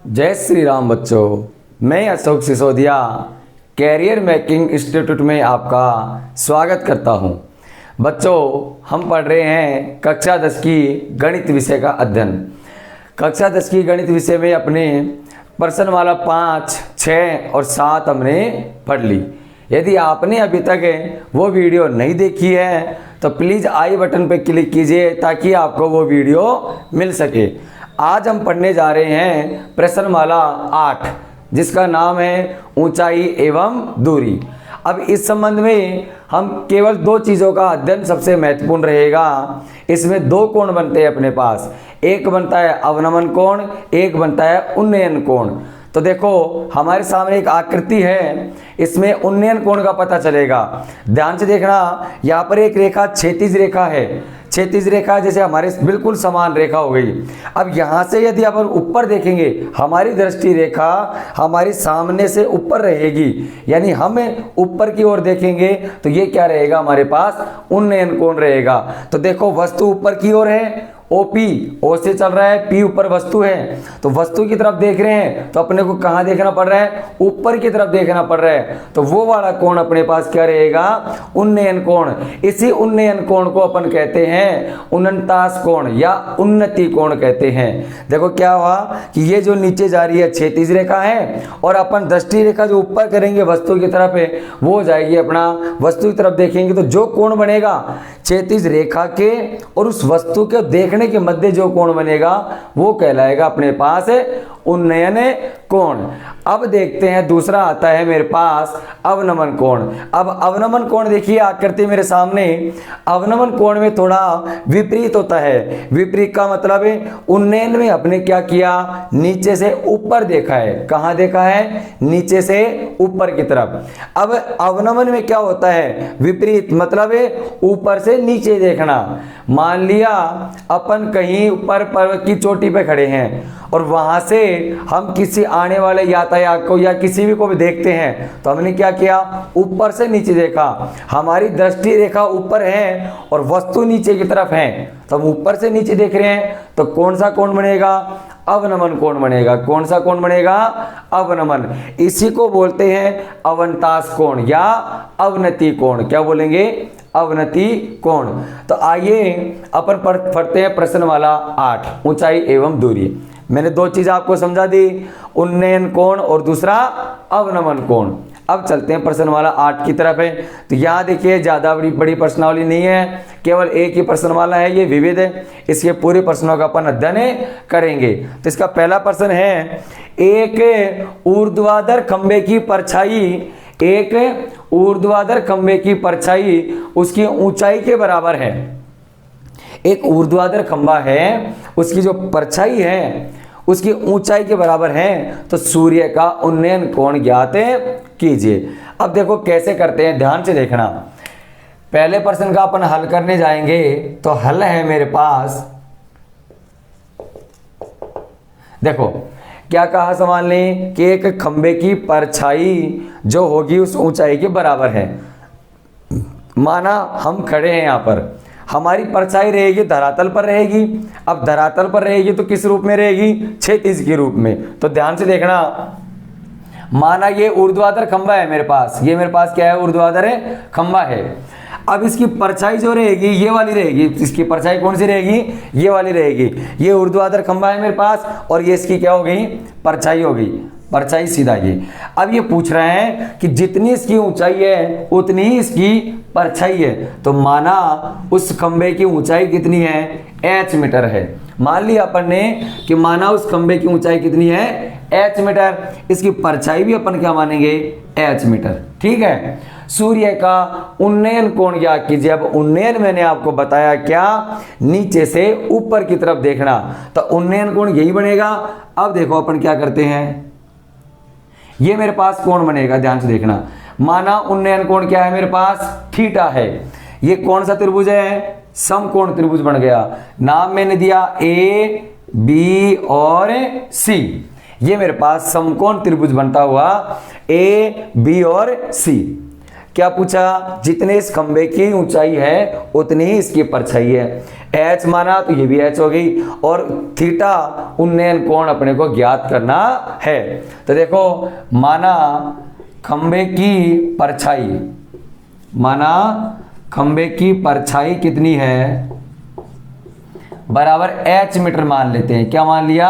जय श्री राम बच्चों, मैं Ashok Sisodia career making institute में आपका स्वागत करता हूं। बच्चों, हम पढ़ रहे हैं कक्षा 10 की गणित विषय का अध्ययन। कक्षा 10 की गणित विषय में अपने प्रश्नमाला 5, 6 और 7 हमने पढ़ ली। यदि आपने अभी तक वो वीडियो नहीं देखी है तो प्लीज़ आई बटन पर क्लिक कीजिए ताकि आपको वो वीडियो मिल सके। आज हम पढ़ने जा रहे हैं प्रश्नमाला 8, जिसका नाम है ऊंचाई एवं दूरी। अब इस संबंध में हम केवल दो चीज़ों का अध्ययन सबसे महत्वपूर्ण रहेगा। इसमें दो कोण बनते हैं अपने पास, एक बनता है अवनमन कोण, एक बनता है उन्नयन कोण। तो देखो, हमारे सामने एक आकृति है, इसमें उन्नयन कोण का पता चलेगा। ध्यान से देखना, यहाँ पर एक रेखा क्षैतिज रेखा है। क्षैतिज रेखा जैसे हमारे बिल्कुल समान रेखा हो गई। अब यहाँ से यदि अपन ऊपर देखेंगे, हमारी दृष्टि रेखा हमारी सामने से ऊपर रहेगी, यानी हम ऊपर की ओर देखेंगे तो ये क्या रहेगा, हमारे पास उन्नयन कोण रहेगा। तो देखो, वस्तु ऊपर की ओर है, ओपी ओ से चल रहा है, पी ऊपर वस्तु है, तो वस्तु की तरफ देख रहे हैं तो अपने को कहाँ देखना पड़ रहा है, ऊपर की तरफ देखना पड़ रहा है। तो वो वाला कोण अपने पास क्या रहेगा, उन्नयन कोण। इसी उन्नयन कोण को अपन कहते हैं उनतास कोण या उन्नति कोण कहते हैं। देखो क्या हुआ कि ये जो नीचे जा रही है क्षैतिज रेखा है, और अपन दृष्टि रेखा जो ऊपर करेंगे वस्तु की तरफ है, वो हो जाएगी अपना वस्तु की तरफ देखेंगे तो जो कोण बनेगा क्षैतिज रेखा के और उस वस्तु के देखने के मध्य जो कोण बनेगा वो कहलाएगा अपने पास उन्नयन कोण। अब देखते हैं दूसरा आता है मेरे पास अवनमन कोण। अब अवनमन कोण देखिए आकृति मेरे सामने। अवनमन कोण में थोड़ा विपरीत होता है। विपरीत का मतलब है उन्नयन में अपने क्या किया, नीचे से ऊपर देखा है। कहां देखा है, नीचे से ऊपर की तरफ। अब अवनमन में क्या होता है, विपरीत मतलब है ऊपर से नीचे देखना। मान लिया अपन कहीं ऊपर पर्वत की चोटी पे खड़े हैं और वहां से हम किसी आने वाले यातायात को या किसी भी को भी देखते हैं तो हमने क्या किया, ऊपर से नीचे देखा। हमारी दृष्टि रेखा ऊपर है और वस्तु नीचे की तरफ है, तो हम ऊपर से नीचे देख रहे हैं तो कौन सा कोण बनेगा, अवनमन कोण बनेगा। कौन सा कोण बनेगा, अवनमन। इसी को बोलते हैं अवनतास कोण या अवनति कोण। क्या बोलेंगे, अवनति कोण। तो आइए अपन पढ़ते हैं प्रश्नमाला 8, ऊंचाई एवं दूरी। मैंने दो चीज आपको समझा दी, उन्नयन कोण और दूसरा अवनमन कोण। अब चलते हैं प्रश्नमाला 8 की तरफ है। तो यहाँ देखिए ज्यादा बड़ी प्रश्नावली नहीं है, केवल एक ही प्रश्नमाला है, ये विविध है। इसके पूरे प्रश्नों का अपन अध्ययन करेंगे। तो इसका पहला प्रश्न है, एक ऊर्ध्वाधर खंबे की परछाई, एक ऊर्ध्वाधर खंबे की परछाई उसकी ऊंचाई के बराबर है। एक ऊर्ध्वाधर खंबा है, उसकी जो परछाई है उसकी ऊंचाई के बराबर है, तो सूर्य का उन्नयन कोण ज्ञात कीजिए। अब देखो कैसे करते हैं, ध्यान से देखना। पहले प्रश्न का अपन हल करने जाएंगे तो हल है मेरे पास। देखो क्या कहा सवाल ने कि एक खंबे की परछाई जो होगी उस ऊंचाई के बराबर है। माना हम खड़े हैं यहाँ पर, हमारी परछाई रहेगी धरातल पर रहेगी। अब धरातल पर रहेगी तो किस रूप में रहेगी, क्षैतिज के रूप में। तो ध्यान से देखना, माना ये ऊर्ध्वाधर खंबा है मेरे पास, ये मेरे पास क्या है, ऊर्ध्वाधर खंबा है। अब इसकी परछाई जो रहेगी ये वाली रहेगी। इसकी परछाई कौन सी रहेगी, ये वाली रहेगी। ये ऊर्ध्वाधर खंबा है मेरे पास और ये इसकी क्या हो गई, परछाई हो गई। परछाई सीधा ये। अब ये पूछ रहे हैं कि जितनी इसकी ऊंचाई है उतनी ही इसकी परछाई है। तो माना उस खंबे की ऊंचाई कितनी है, h मीटर है। मान लिया अपन ने कि माना उस खंबे की ऊंचाई कितनी है, h मीटर। इसकी परछाई भी अपन क्या मानेंगे, h मीटर। ठीक है। सूर्य का उन्नयन कोण ज्ञात कीजिए। अब उन्नयन मैंने आपको बताया क्या, नीचे से ऊपर की तरफ देखना, तो उन्नयन कोण यही बनेगा। अब देखो अपन क्या करते हैं, ये मेरे पास कोण बनेगा, ध्यान से देखना। माना उन्नयन कोण क्या है मेरे पास, थीटा है। ये कौन सा त्रिभुज है, समकोण त्रिभुज बन गया। नाम मैंने दिया ए, बी और सी। ये मेरे पास समकोण त्रिभुज बनता हुआ ए, बी और सी। क्या पूछा, जितने इस खंबे की ऊंचाई है उतनी ही इसकी परछाई है। एच माना तो ये भी एच हो गई, और थीटा उन्नयन कोण अपने को ज्ञात करना है। तो देखो, माना खंबे की परछाई, माना खंबे की परछाई कितनी है, बराबर एच मीटर मान लेते हैं। क्या मान लिया,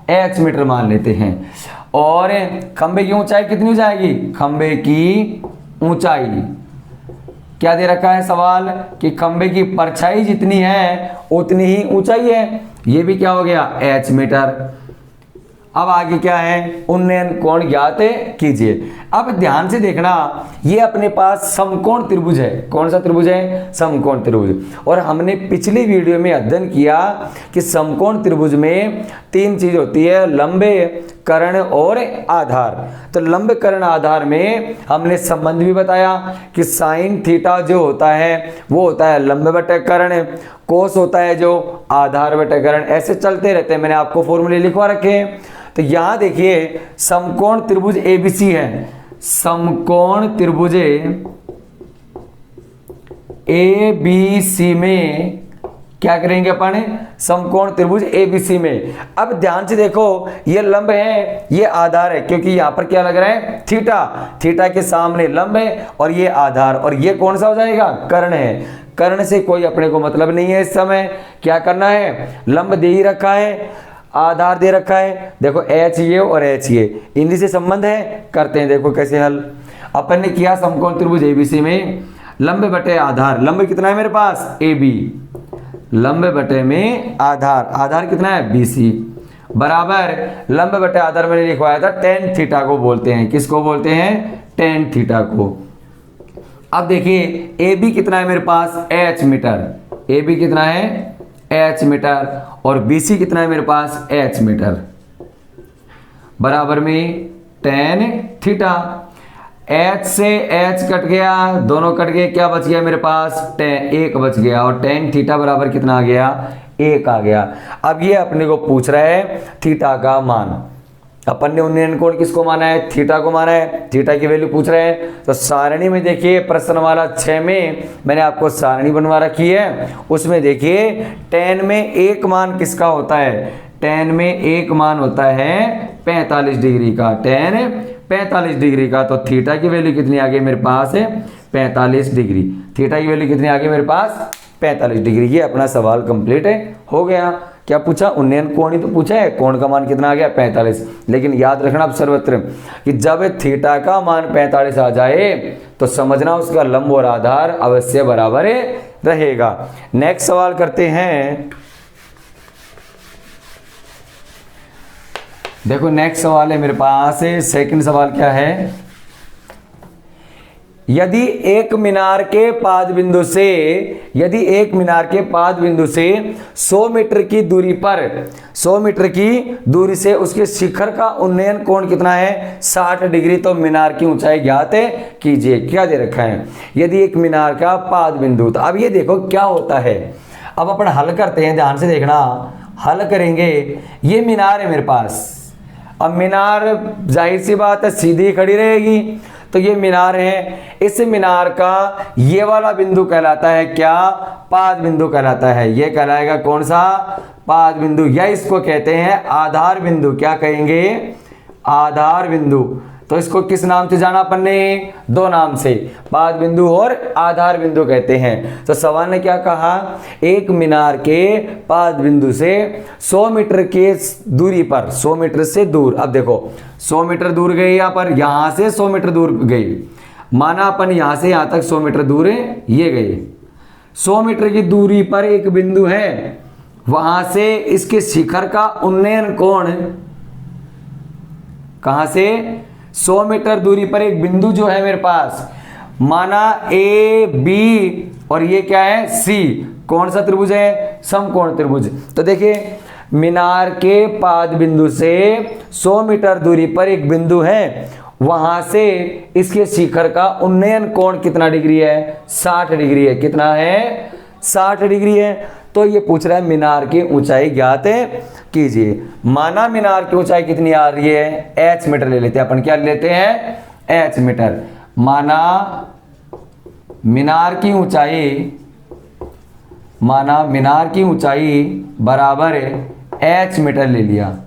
एच मीटर मान लेते हैं। और खंबे की ऊंचाई कितनी हो जाएगी, खंबे की ऊंचाई क्या दे रखा है सवाल, कि खंबे की परछाई जितनी है उतनी ही ऊंचाई है। ये भी क्या हो गया, एच मीटर। अब आगे क्या है, उन्नयन कोण ज्ञात कीजिए। अब ध्यान से देखना, ये अपने पास समकोण त्रिभुज है। कौन सा त्रिभुज है, समकोण त्रिभुज। और हमने पिछली वीडियो में अध्ययन किया कि समकोण त्रिभुज में तीन चीज होती है, लंब, कर्ण और आधार। तो लंब, कर्ण, आधार में हमने संबंध भी बताया कि साइन थीटा जो होता है वो होता है लंब बटे कर्ण, कोस होता है जो आधार बटे कर्ण। ऐसे चलते रहते हैं, मैंने आपको फॉर्मूले लिखवा रखे हैं। तो यहां देखिए, समकोण त्रिभुज एबीसी है, समकोण त्रिभुज एबीसी में क्या करेंगे अपन, समकोण त्रिभुज एबीसी में। अब ध्यान से देखो, ये लंब है, ये आधार है, क्योंकि यहां पर क्या लग रहा है, थीटा, थीटा के सामने लंब है और ये आधार, और ये कौन सा हो जाएगा, कर्ण है। कर्ण से कोई अपने को मतलब नहीं है इस समय। क्या करना है, लंब दे ही रखा है, आधार दे रखा है, देखो एच ये और एच ये, इन्हीं से संबंध है। करते हैं, देखो कैसे हल। अपन ने किया समकोण त्रिभुज एबीसी में लंब बटे आधार, लंब कितना है मेरे पास, ए बी, लंब बटे में आधार, आधार कितना है, बी सी, बराबर लंब बटे आधार मैंने लिखवाया था टेन थीटा को बोलते हैं। किसको बोलते हैं, टेन थीटा को। अब देखिए, ए बी कितना है मेरे पास, एच मीटर, ए बी कितना है, एच मीटर, और बी सी कितना है मेरे पास, एच मीटर, बराबर में टेन थीटा। एच से एच कट गया, दोनों कट गए, क्या बच गया मेरे पास, एक बच गया, और टेन थीटा बराबर कितना आ गया, एक आ गया। अब ये अपने को पूछ रहा है थीटा का मान। अपन ने उन्नयन कोण किसको माना है, थीटा को माना है, थीटा की वैल्यू पूछ रहे हैं। तो सारणी में देखिए, प्रश्न वाला 6 में मैंने आपको सारणी बनवा रखी है, उसमें देखिए टेन में एक मान किसका होता है, टेन में एक मान होता है 45 डिग्री का, टेन 45 डिग्री का। तो थीटा की वैल्यू कितनी आ गई मेरे पास है, 45 डिग्री। थीटा की वैल्यू कितनी आ गई मेरे पास, 45 डिग्री। ये अपना सवाल कंप्लीट हो गया। क्या पूछा, उन्नयन कोण ही तो पूछा है, कोण का मान कितना आ गया, 45। लेकिन याद रखना अब सर्वत्र कि जब थीटा का मान 45 आ जाए तो समझना उसका लंब और आधार अवश्य बराबर रहेगा। नेक्स्ट सवाल करते हैं। देखो नेक्स्ट सवाल है मेरे पास, सेकंड सवाल क्या है, यदि एक मीनार के पाद बिंदु से, यदि एक मीनार के पाद बिंदु से 100 मीटर की दूरी पर, 100 मीटर की दूरी से उसके शिखर का उन्नयन कोण कितना है, 60 डिग्री। तो मीनार की ऊंचाई ज्ञात कीजिए। क्या दे रखा है, यदि एक मीनार का पाद बिंदु। तो अब ये देखो क्या होता है, अब अपन हल करते हैं, ध्यान से देखना, हल करेंगे। ये मीनार है मेरे पास, अब मीनार जाहिर सी बात है सीधी खड़ी रहेगी, तो ये मीनार है। इस मीनार का ये वाला बिंदु कहलाता है क्या, पाद बिंदु कहलाता है। ये कहलाएगा कौन सा, पाद बिंदु, या इसको कहते हैं आधार बिंदु। क्या कहेंगे, आधार बिंदु। तो इसको किस नाम से जाना अपन ने, दो नाम से, पाद बिंदु और आधार बिंदु कहते हैं। तो सवाल ने क्या कहा, एक मीनार के पाद बिंदु से 100 मीटर के दूरी पर, 100 मीटर से दूर, अब देखो 100 मीटर दूर गई, यहाँ पर यहां से 100 मीटर दूर गई, माना अपन यहां से यहां तक 100 मीटर दूर ये गए। 100 मीटर की दूरी पर एक बिंदु है, वहां से इसके शिखर का उन्नयन कोण, कहां से, 100 मीटर दूरी पर एक बिंदु जो है मेरे पास, माना ए बी, और ये क्या है, सी। कौन सा त्रिभुज है, समकोण त्रिभुज। तो देखिए मीनार के पाद बिंदु से 100 मीटर दूरी पर एक बिंदु है, वहां से इसके शिखर का उन्नयन कोण कितना डिग्री है, 60 डिग्री है। कितना है, 60 डिग्री है। तो ये पूछ रहा है मीनार की ऊंचाई ज्ञात कीजिए। माना मीनार की ऊंचाई कितनी आ रही है, h मीटर ले लेते हैं अपन। क्या लेते हैं, h मीटर। माना मीनार की ऊंचाई, माना मीनार की ऊंचाई बराबर h मीटर ले लिया।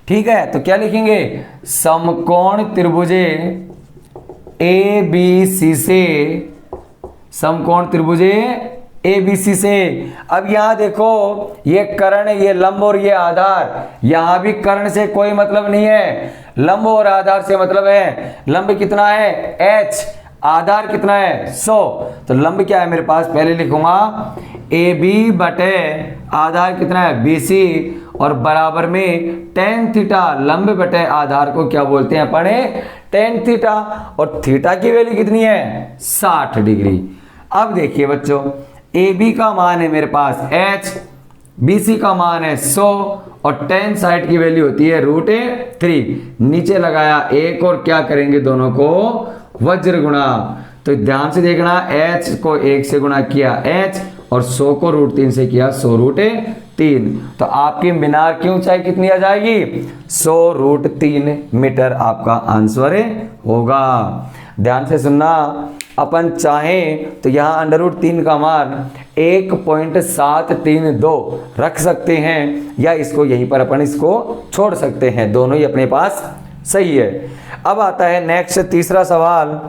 ठीक है, तो क्या लिखेंगे, समकोण त्रिभुजे ABC से, समकोण त्रिभुजे ABC से। अब यहां देखो ये कर्ण, ये लंब और ये आधार, यहां भी कर्ण से कोई मतलब नहीं है, लंब और आधार से मतलब है। लंब कितना है h, आधार कितना है 100। तो लंब क्या है मेरे पास, पहले लिखूंगा AB बटे आधार कितना है BC और बराबर में tan थीटा, लंब बटे आधार को क्या बोलते हैं अपने, tan थीटा, और थीटा की वैल्यू कितनी है 60 डिग्री। अब देखिए बच्चों, AB का मान है मेरे पास h, BC का मान है 100 और tan साइड की वैल्यू होती है √3। नीचे लगाया 1 और क्या करेंगे, दोनों को वज्र गुणा। तो ध्यान से देखना, h को 1 से गुणा किया h और 100 को √3 से किया 100√3। तो आपकी मीनार की ऊंचाई कितनी आ जाएगी, 100√3 मीटर आपका आंसर होगा। ध्यान से सुनना, अपन चाहें तो यहाँ √3 का मान 1.732 रख सकते हैं, या इसको यहीं पर अपन इसको छोड़ सकते हैं, दोनों ही अपने पास सही है। अब आता है नेक्स्ट तीसरा सवाल।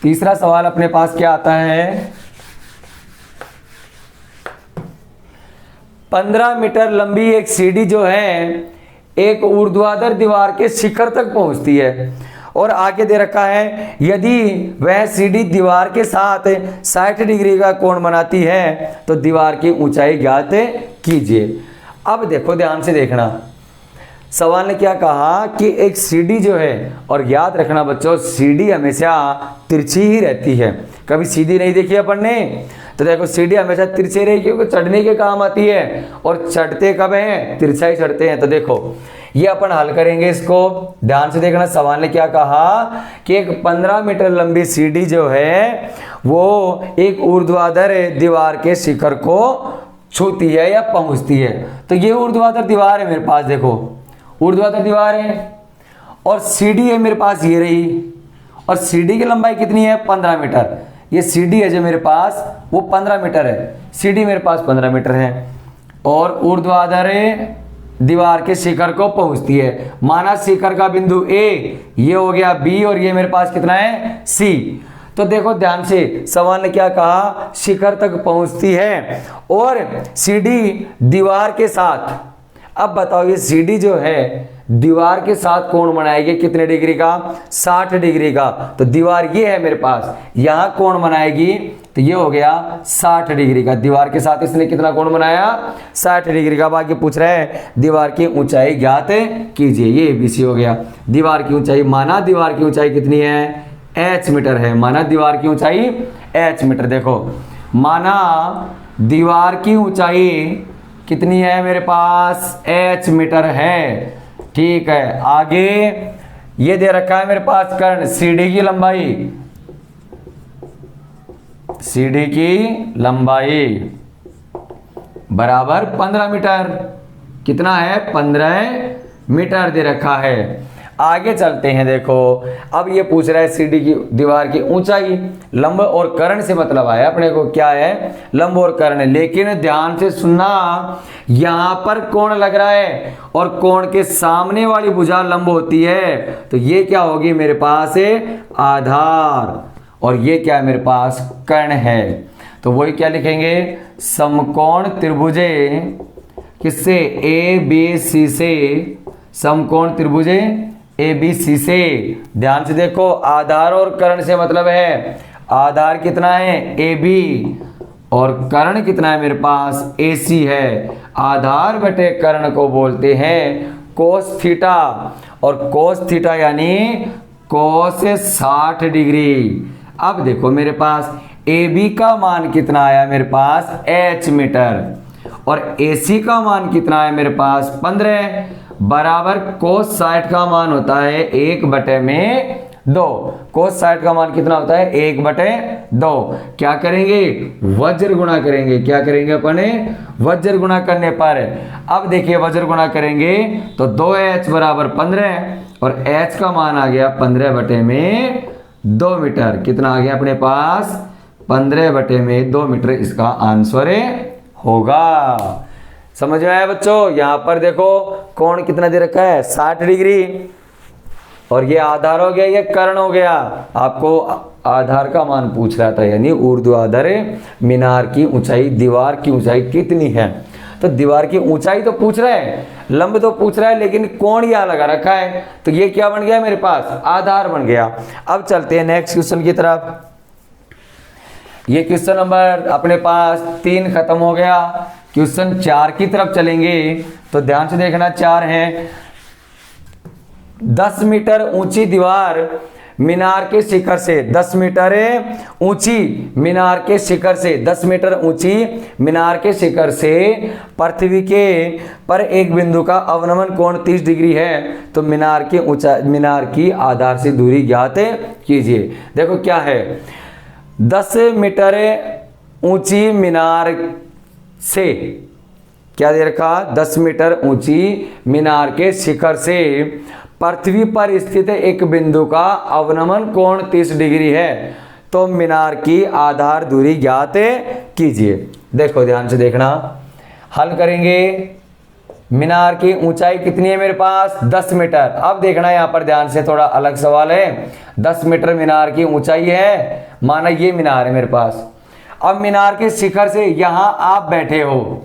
तीसरा सवाल अपने पास क्या आता है, 15 मीटर लंबी एक सीढ़ी जो है एक ऊर्ध्वाधर दीवार के शिखर तक पहुंचती है, और आगे दे रखा है यदि वह सीढ़ी दीवार के साथ 60 डिग्री का कोण बनाती है तो दीवार की ऊंचाई ज्ञात कीजिए। अब देखो ध्यान से देखना, सवाल ने क्या कहा कि एक सीढ़ी जो है, और याद रखना बच्चों सीढ़ी हमेशा तिरछी ही रहती है, कभी सीधी नहीं देखी अपन ने। तो देखो सीढ़ी हमेशा तिरछी रहेगी क्योंकि चढ़ने के काम आती है, और चढ़ते कब हैं, तिरछा ही चढ़ते हैं। तो देखो ये अपन हल करेंगे इसको, ध्यान से देखना। सवाल ने क्या कहा कि एक 15 मीटर लंबी सीढ़ी जो है वो एक ऊर्ध्वाधर दीवार के शिखर को छूती है या पहुंचती है। तो ये ऊर्ध्वाधर दीवार है मेरे पास, देखो ऊर्ध्वाधर दीवार है, और सीढ़ी है मेरे पास ये रही, और सीढ़ी की लंबाई कितनी है 15 मीटर। ये सीढ़ी है जो मेरे पास वो 15 मीटर है, सीढ़ी मेरे पास 15 मीटर है, और ऊर्ध्वाधर दीवार के शिखर को पहुंचती है। माना शिखर का बिंदु A, ये हो गया B, और ये मेरे पास कितना है C। तो देखो ध्यान से, सवाल ने क्या कहा, शिखर तक पहुंचती है और सीढ़ी दीवार के साथ। अब बताओ ये सीढ़ी जो है दीवार के साथ कोण बनाएगी कितने डिग्री का, 60 डिग्री का। तो दीवार ये है मेरे पास, यहां कोण बनाएगी, तो ये हो गया 60 डिग्री का। दीवार के साथ इसने कितना कोण बनाया, 60 डिग्री का। बाकी पूछ रहे हैं दीवार की ऊंचाई ज्ञात कीजिए, ये ABC हो गया। दीवार की ऊंचाई, माना दीवार की ऊंचाई कितनी है, h मीटर है, माना दीवार की ऊंचाई h मीटर। देखो माना दीवार की ऊंचाई कितनी है मेरे पास, h मीटर है। ठीक है, आगे ये दे रखा है मेरे पास कर्ण, सीढ़ी की लंबाई, सीढ़ी की लंबाई बराबर 15 मीटर। कितना है, 15 मीटर दे रखा है। आगे चलते हैं, देखो अब ये पूछ रहा है सीढ़ी की दीवार की ऊंचाई। लंब और कर्ण से मतलब आया अपने को, क्या है, लंब और कर्ण। लेकिन ध्यान से सुनना, यहां पर कोण लग रहा है और कोण के सामने वाली भुजा लंब होती है, तो ये क्या होगी मेरे पास है आधार, और ये क्या है मेरे पास कर्ण है। तो वही क्या लिखेंगे, समकोण त्रिभुजे किससे, ABC से, समकोण त्रिभुजे ABC से। ध्यान से देखो, आधार और कर्ण से मतलब है, आधार कितना है AB और कर्ण कितना है मेरे पास AC है। आधार बटे कर्ण को बोलते हैं कोस थीटा, और कोस थीटा यानी कोस 60 डिग्री। अब देखो मेरे पास AB का मान कितना आया मेरे पास h मीटर, और AC का मान कितना है मेरे पास 15, बराबर कोस 60 का मान होता है 1/में 2। कोस 60 का मान कितना होता है 1/2। क्या करेंगे वज्र गुणा करेंगे, क्या करेंगे अपने वज्र गुणा करने पर। अब देखिए वज्र गुणा करेंगे तो 2h बराबर 15 और h का मान आ गया 15/2 मीटर। कितना आ गया अपने पास 15/2 मीटर इसका आंसर होगा। समझ में आया बच्चों। यहां पर देखो कोण कितना दे रखा है 60 डिग्री और ये आधार हो गया, ये कर्ण हो गया। आपको आधार का मान पूछ रहा था, यानी ऊर्ध्वाधर मीनार की ऊंचाई, दीवार की ऊंचाई कितनी है। तो दीवार की ऊंचाई तो पूछ रहा है, लंब तो पूछ रहा है, लेकिन कोण यहां लगा रखा है, तो ये क्या बन गया मेरे पास आधार बन गया। अब चलते हैं नेक्स्ट क्वेश्चन की तरफ। ये क्वेश्चन नंबर अपने पास 3 खत्म हो गया। क्वेश्चन 4 की तरफ चलेंगे तो ध्यान से देखना। 4 है 10 मीटर ऊंची दीवार मीनार के शिखर से, 10 मीटर ऊंची मीनार के शिखर से, 10 मीटर ऊंची मीनार के शिखर से पृथ्वी के पर एक बिंदु का अवनमन कोण 30 डिग्री है। तो मीनार की ऊंचाई, मीनार की आधार से दूरी ज्ञात कीजिए। देखो क्या है 10 मीटर ऊंची मीनार से, क्या दे रखा 10 मीटर ऊंची मीनार के शिखर से पृथ्वी पर स्थित एक बिंदु का अवनमन कोण 30 डिग्री है। तो मीनार की आधार दूरी ज्ञात कीजिए। देखो ध्यान से देखना, हल करेंगे। मीनार की ऊंचाई कितनी है मेरे पास 10 मीटर। अब देखना यहां पर ध्यान से, थोड़ा अलग सवाल है। 10 मीटर मीनार की ऊंचाई है, माना ये मीनार है मेरे पास। अब मीनार के शिखर से यहां आप बैठे हो,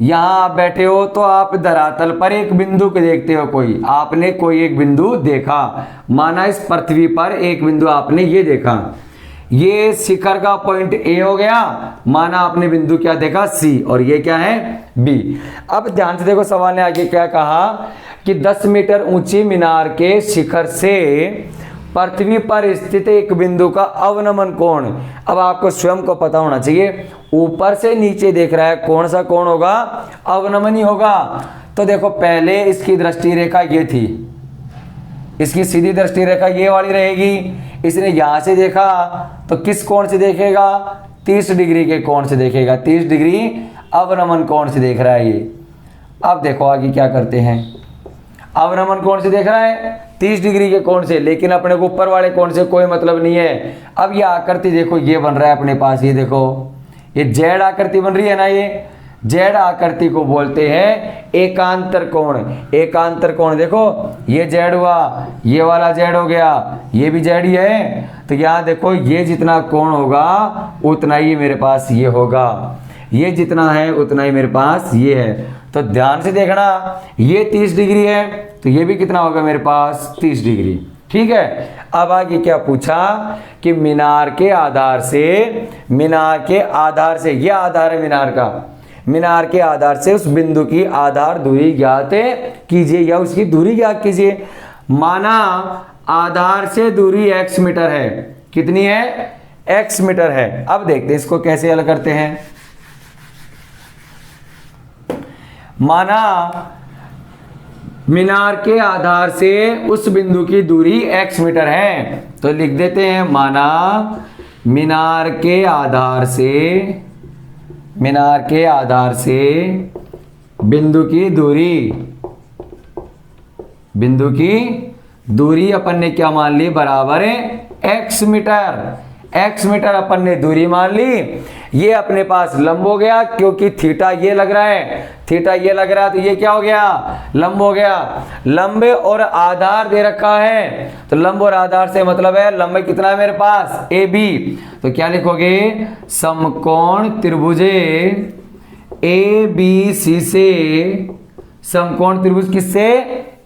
यहां आप बैठे हो तो आप धरातल पर एक बिंदु को देखते हो, कोई आपने कोई एक बिंदु देखा, माना इस पृथ्वी पर एक बिंदु आपने ये देखा, ये शिखर का पॉइंट ए हो गया, माना आपने बिंदु क्या देखा सी, और ये क्या है बी। अब ध्यान से देखो सवाल ने आगे क्या कहा कि 10 मीटर ऊंची मीनार के शिखर से पृथ्वी पर स्थित एक बिंदु का अवनमन कोण। अब आपको स्वयं को पता होना चाहिए, ऊपर से नीचे देख रहा है, कौन सा कोण होगा अवनमन ही होगा। तो देखो पहले इसकी दृष्टि रेखा ये थी, इसकी सीधी दृष्टि रेखा ये वाली रहेगी। इसने यहां से देखा तो किस कोण से देखेगा 30 डिग्री के कोण से देखेगा, 30 डिग्री अवनमन कोण से देख रहा है ये। अब देखो आगे क्या करते हैं, अवनमन कोण से देख रहा है 30 डिग्री के कोण से, लेकिन अपने को ऊपर वाले कोण से कोई मतलब नहीं है। अब ये आकृति देखो ये बन रहा है अपने पास, ये देखो ये जेड आकृति बन रही है ना, ये जेड आकृति को बोलते हैं एकांतर कोण। एकांतर कोण देखो ये जेड हुआ, ये वाला जेड हो गया, ये भी जेड ही है। तो यहाँ देखो ये जितना कोण होगा उतना ही मेरे पास ये होगा, ये जितना है उतना ही मेरे पास ये है। तो ध्यान से देखना, ये 30 डिग्री है तो ये भी कितना होगा मेरे पास 30 डिग्री। ठीक है। अब आगे क्या पूछा कि मीनार के आधार से, मीनार के आधार से, यह आधार है मीनार का, मीनार के आधार से उस बिंदु की आधार दूरी ज्ञात कीजिए या उसकी दूरी ज्ञात कीजिए। माना आधार से दूरी x मीटर है, कितनी है x मीटर है। अब देखते हैं इसको कैसे हल करते हैं। माना मीनार के आधार से उस बिंदु की दूरी x मीटर है, तो लिख देते हैं माना मीनार के आधार से, मीनार के आधार से बिंदु की दूरी, बिंदु की दूरी अपन ने क्या मान ली बराबर है x मीटर। x मीटर अपन ने दूरी मान ली। ये अपने पास लंब हो गया क्योंकि थीटा ये लग रहा है, थीटा ये लग रहा है, तो ये क्या हो गया लंब हो गया। लंब और आधार दे रखा है, तो लंब और आधार से मतलब है लंब कितना है मेरे पास ए बी। तो क्या लिखोगे समकोण त्रिभुज ए बी सी से, समकोण त्रिभुज किससे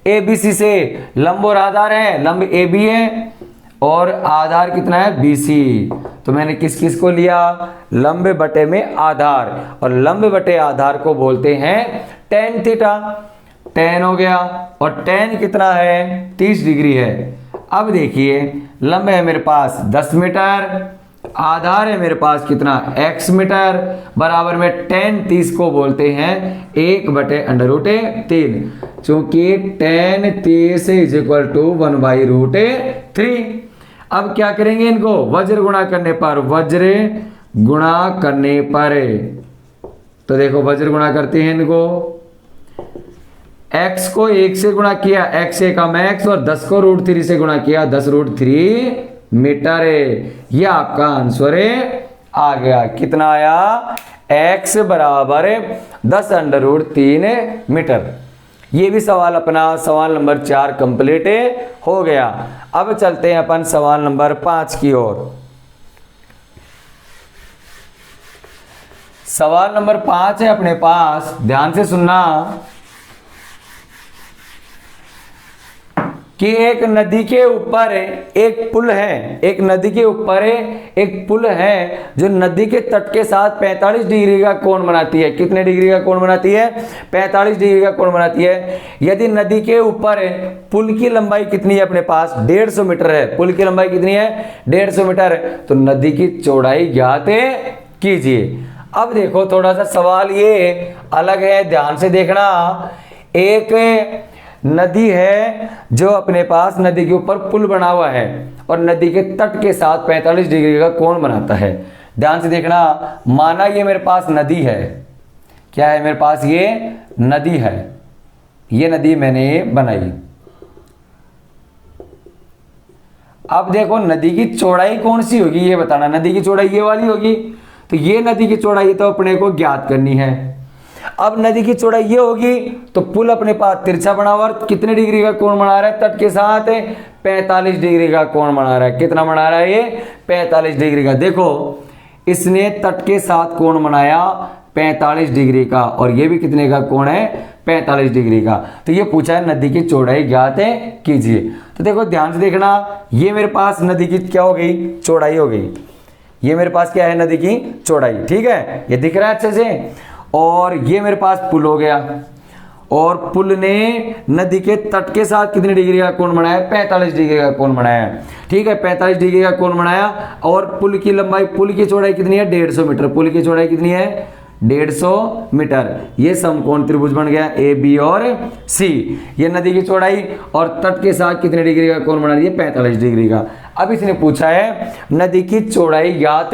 ए बी सी से, लंब और आधार है, लंब ए बी है और आधार कितना है BC। तो मैंने किस किस को लिया लंब बटे में आधार, और लंब बटे आधार को बोलते हैं tan थीटा। tan हो गया और tan कितना है 30 डिग्री है। अब देखिए लंब है मेरे पास 10 मीटर आधार है मेरे पास कितना x मीटर, बराबर में tan 30 को बोलते हैं 1/√3, चूंकि tan 30 इज इक्वल टू 1/√3। अब क्या करेंगे इनको वज्र गुणा करने पर, वज्र गुणा करने पर, तो देखो वज्र गुणा करते हैं इनको, x को 1 से गुणा किया x एकम x और 10 को √3 से गुणा किया 10√3 मीटर है। ये आपका आंसर आ गया। कितना आया x बराबर 10√3 मीटर। ये भी सवाल अपना सवाल नंबर 4 कंप्लीट हो गया। अब चलते हैं अपन सवाल नंबर 5 की ओर। सवाल नंबर 5 है अपने पास, ध्यान से सुनना, कि एक नदी के ऊपर एक पुल है, एक नदी के ऊपर एक पुल है जो नदी के तट के साथ 45 डिग्री का कोण बनाती है। कितने डिग्री का कोण बनाती है? 45 डिग्री का कोण बनाती है। यदि नदी के ऊपर पुल की लंबाई कितनी है अपने पास? 150 मीटर है। पुल की लंबाई कितनी है? 150 मीटर। तो नदी की चौड़ाई ज्ञात कीजिए। अब देखो थोड़ा सा सवाल ये अलग है, ध्यान से देखना। एक नदी है जो अपने पास नदी के ऊपर पुल बना हुआ है और नदी के तट के साथ 45 डिग्री का कोण बनाता है। ध्यान से देखना, माना ये मेरे पास नदी है, क्या है मेरे पास? ये नदी है, ये नदी मैंने बनाई। अब देखो नदी की चौड़ाई कौन सी होगी ये बताना। नदी की चौड़ाई ये वाली होगी, तो ये नदी की चौड़ाई तो अपने को ज्ञात करनी है। अब नदी की चौड़ाई ये होगी तो पुल अपने पास तिरछा बना हुआ, कितने डिग्री का कोण बना रहा है? तट के साथ 45 डिग्री का कोण बना रहा है। कितना बना रहा है ये? 45 डिग्री का। देखो इसने तट के साथ कोण बनाया 45 डिग्री का और ये भी कितने का कोण है? 45 डिग्री का। तो ये पूछा है नदी की चौड़ाई ज्ञात कीजिए। तो देखो ध्यान से देखना, ये मेरे पास नदी की क्या हो गई? चौड़ाई हो गई। ये मेरे पास क्या है? नदी की चौड़ाई। ठीक है, ये दिख रहा है अच्छे से। और ये मेरे पास पुल हो गया और पुल ने नदी के तट के साथ कितने डिग्री का कोण बनाया? 45 डिग्री का कोण बनाया। ठीक है, 45 डिग्री का कोण बनाया और पुल की लंबाई, पुल की चौड़ाई कितनी है? 150 मीटर। पुल की चौड़ाई कितनी है? 150 मीटर। ये समकोण त्रिभुज बन गया ए बी और सी। ये नदी की चौड़ाई और तट के साथ कितने डिग्री का कोण बना रही है? 45 डिग्री का। अब इसने पूछा है नदी की चौड़ाई ज्ञात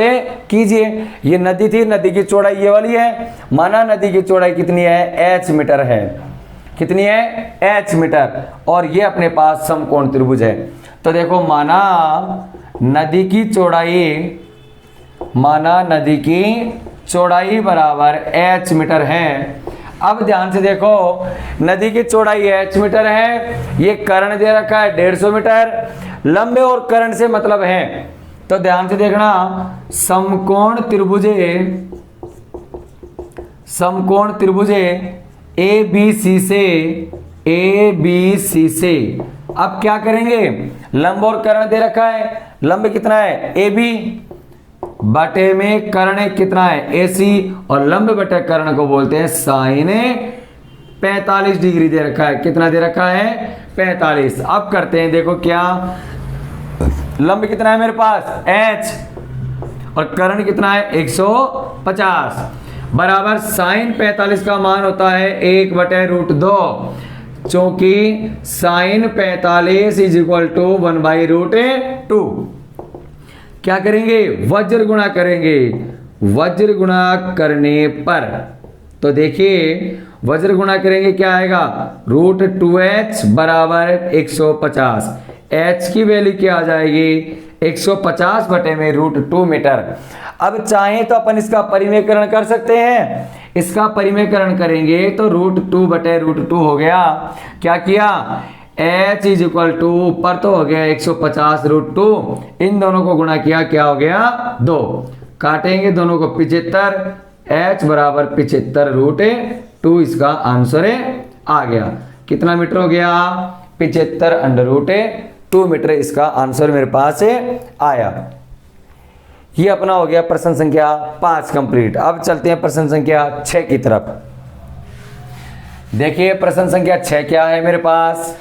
कीजिए। ये नदी थी, नदी की चौड़ाई ये वाली है। माना नदी की चौड़ाई कितनी है? h मीटर है। कितनी है? h metre. और ये अपने पास समकोण त्रिभुज है। तो देखो माना नदी की चौड़ाई, माना नदी की चौड़ाई बराबर h मीटर है। अब ध्यान से देखो, नदी की चौड़ाई h मीटर है, ये कर्ण दे रखा है 150 मीटर। लंबे और कर्ण से मतलब है, तो ध्यान से देखना, समकोण त्रिभुजे, समकोण त्रिभुजे ए बी सी से, ए बी सी से। अब क्या करेंगे? लंब और कर्ण दे रखा है। लंब कितना है? ए बी, बटे में कर्ण कितना है? ए सी, और लंब बटे कर्ण को बोलते हैं साइन 45 डिग्री दे रखा है। कितना दे रखा है? 45। अब करते हैं, देखो क्या, लंब कितना है मेरे पास? h, और कर्ण कितना है? 150, बराबर साइन 45 का मान होता है 1/√2, चूंकि साइन 45 इज इक्वल टू 1/√2। क्या करेंगे? वज्र गुणा करेंगे। वज्र गुणा करने पर, तो देखिए वज्र गुणा करेंगे क्या आएगा? √2h बराबर 150। h की वैल्यू क्या आ जाएगी? 150 बटे में √2 मीटर। अब चाहें तो अपन इसका परिमेयकरण कर सकते हैं। इसका परिमेयकरण करेंगे तो √2 बटे √2 हो गया। क्या किया? h इज इक्वल टू, ऊपर तो हो गया 150 √2, इन दोनों को गुणा किया, क्या हो गया? 2। काटेंगे दोनों को 75, h बराबर 75 √2, इसका आंसर आ गया। कितना मीटर हो गया? 75 √2 मीटर इसका आंसर मेरे पास आया। ये अपना हो गया प्रश्न संख्या 5 कंप्लीट। अब चलते हैं प्रश्न संख्या 6 की तरफ। देखिए प्रश्न संख्या 6 क्या है मेरे पास?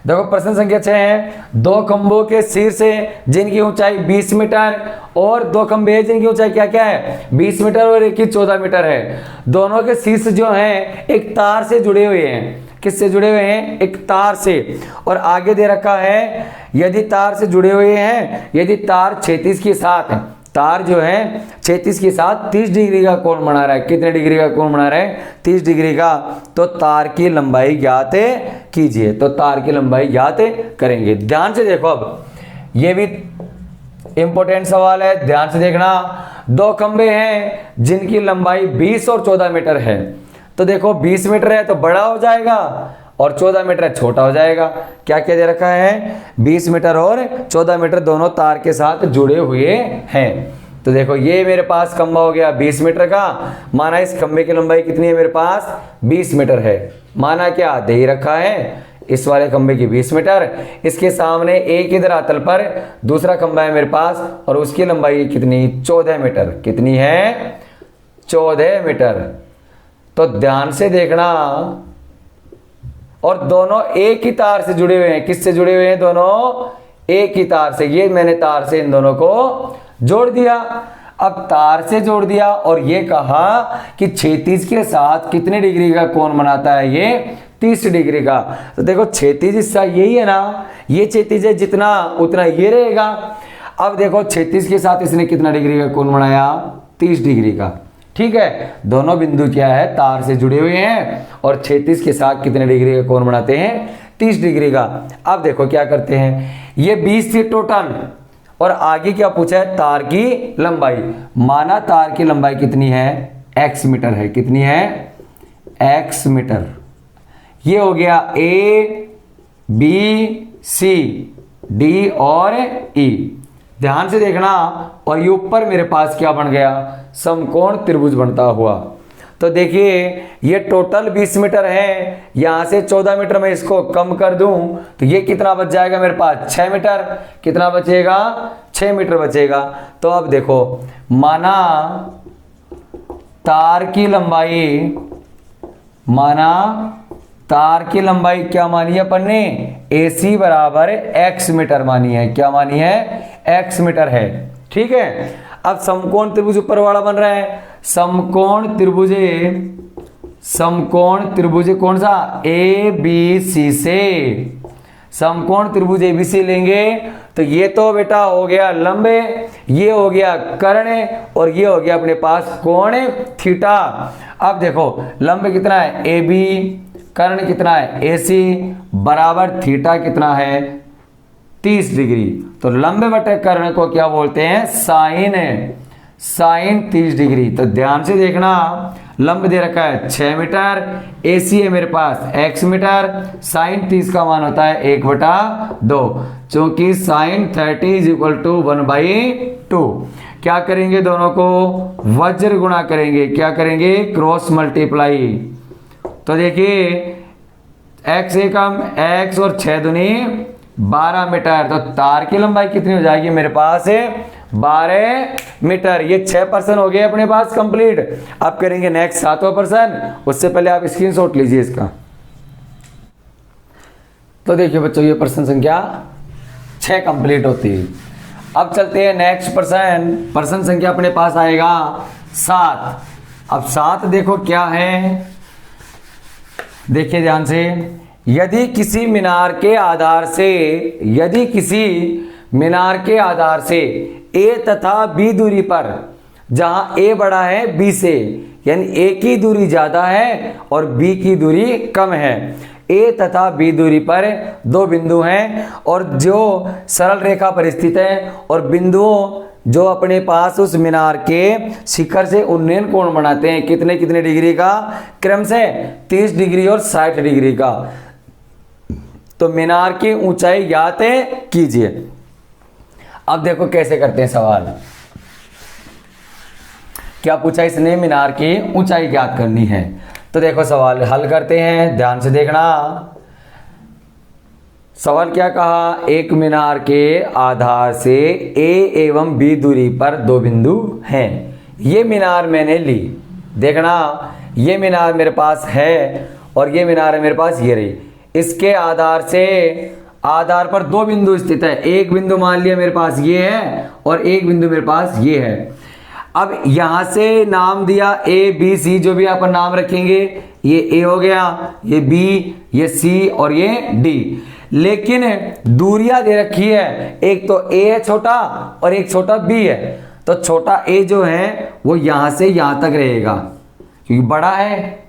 देखो प्रश्न संख्या 6 है, दो खंभों के शीर्ष है जिनकी ऊंचाई 20 मीटर और दो खंभे हैं जिनकी ऊंचाई क्या क्या है 20 मीटर और एक की 14 मीटर है। दोनों के शीर्ष जो हैं एक तार से जुड़े हुए हैं। किससे जुड़े हुए हैं? एक तार से। और आगे दे रखा है यदि तार से जुड़े हुए हैं, यदि तार क्षैतिज के साथ है, तार जो है क्षैतिज के साथ 30 डिग्री का कोण बना रहा है। कितने डिग्री का कोण बना रहा है? 30 डिग्री का। तो तार की लंबाई ज्ञात कीजिए। तो तार की लंबाई ज्ञात करेंगे। ध्यान से देखो, अब ये भी इंपॉर्टेंट सवाल है, ध्यान से देखना। दो खंबे हैं जिनकी लंबाई 20 और 14 मीटर है। तो देखो 20 मीटर है तो बड़ा हो जाएगा और 14 मीटर छोटा हो जाएगा। क्या क्या दे रखा है? 20 मीटर और 14 मीटर दोनों तार के साथ जुड़े हुए हैं। तो देखो ये मेरे पास खंबा हो गया 20 मीटर का। माना इस खंबे की लंबाई कितनी है मेरे पास? 20 मीटर है। माना क्या दे ही रखा है इस वाले खंबे की 20 मीटर। इसके सामने एक ही धरातल पर दूसरा खंबा है मेरे पास और उसकी लंबाई कितनी? 14 मीटर। कितनी है? 14 मीटर। तो ध्यान से देखना, और दोनों एक ही तार से जुड़े हुए हैं। किससे जुड़े हुए हैं? दोनों एक ही तार से। ये मैंने तार से इन दोनों को जोड़ दिया। अब तार से जोड़ दिया और ये कहा कि क्षैतिज के साथ कितने डिग्री का कोण बनाता है? ये 30 डिग्री का। तो देखो क्षैतिज हिस्सा यही है ना, ये क्षैतिज है जितना उतना ये रहेगा। अब देखो क्षैतिज के साथ इसने कितना डिग्री का कोण बनाया? 30 डिग्री का। ठीक है, दोनों बिंदु क्या है? तार से जुड़े हुए हैं और क्षैतिज के साथ कितने डिग्री का कोण बनाते हैं? 30 डिग्री का। अब देखो क्या करते हैं, ये 20 थी टोटल और आगे क्या पूछा है? तार की लंबाई। माना तार की लंबाई कितनी है? x मीटर है। कितनी है? x metre. ये हो गया A, B, C, D और E। ध्यान से देखना, और ये ऊपर मेरे पास क्या बन गया? समकोण त्रिभुज बनता हुआ। तो देखिए ये टोटल 20 मीटर है, यहां से 14 मीटर में इसको कम कर दूं तो ये कितना बच जाएगा मेरे पास? 6 मीटर। कितना बचेगा? 6 मीटर बचेगा। तो अब देखो, माना तार की लंबाई, माना तार की लंबाई क्या मानी है अपन ने? AC बराबर x मीटर मानी है। क्या मानी है? x मीटर है। ठीक है, अब समकोण त्रिभुज ऊपर वाला बन रहा है। समकोण त्रिभुज, समकोण त्रिभुज कौन सा? ABC से। समकोण त्रिभुज ABC लेंगे तो ये तो बेटा हो गया लंबे, ये हो गया कर्ण और ये हो गया अपने पास कोण थीटा। अब देखो लंबे कितना है? AB, कर्ण कितना है? AC बराबर थीटा कितना है? 30 डिग्री। तो लंबे बटे कर्ण को क्या बोलते हैं? साइन। Sine 30 degree. तो ध्यान से देखना, लंब दे रखा है 6 मीटर, AC है मेरे पास x मीटर, साइन 30 का मान होता है 1/2, क्योंकि साइन 30 इज इक्वल टू 1/2। क्या करेंगे? दोनों को वज्र गुणा करेंगे। क्या करेंगे? Cross multiply. तो देखिए x एकम x और 6 दूनी 12 मीटर। तो तार की लंबाई कितनी हो जाएगी मेरे पास? 12 मीटर। ये 6 पर्सन हो गए अपने पास कंप्लीट। अब करेंगे नेक्स्ट 7वां पर्सन। उससे पहले आप स्क्रीनशॉट लीजिए इसका। तो देखिए बच्चों, ये पर्सन संख्या 6 कंप्लीट होती है। अब चलते हैं नेक्स्ट पर्सन। पर्सन संख्या अपने पास आएगा 7। अब 7 देखो क्या है, देखिए ध्यान से। यदि किसी मीनार के आधार से, यदि किसी मीनार के आधार से A तथा B दूरी पर, जहां A बड़ा है B से, यानी A की दूरी ज्यादा है और B की दूरी कम है, A तथा B दूरी पर दो बिंदु हैं और जो सरल रेखा पर स्थित है और बिंदुओं जो अपने पास उस मीनार के शिखर से उन्नयन कोण बनाते हैं। कितने कितने डिग्री का? क्रम से 30 डिग्री और 60 डिग्री का। तो मीनार की ऊंचाई ज्ञात कीजिए। अब देखो कैसे करते हैं सवाल। क्या पूछा इसने? मीनार की ऊंचाई ज्ञात करनी है। तो देखो सवाल हल करते हैं, ध्यान से देखना। सवाल क्या कहा? एक मीनार के आधार से A एवं B दूरी पर दो बिंदु हैं। ये मीनार मैंने ली, देखना ये मीनार मेरे पास है और ये मीनार है मेरे पास, ये रही। इसके आधार पर दो बिंदु स्थित है। एक बिंदु मान लिया मेरे पास ये है और एक बिंदु मेरे पास ये है। अब यहां से नाम दिया ए बी सी, जो भी अपन नाम रखेंगे, ये ए हो गया, ये बी, ये सी और ये डी। लेकिन दूरियां दे रखी है, एक तो ए है छोटा और एक छोटा बी है। तो छोटा ए जो है वो यहां से यहां तक रहेगा क्योंकि बड़ा है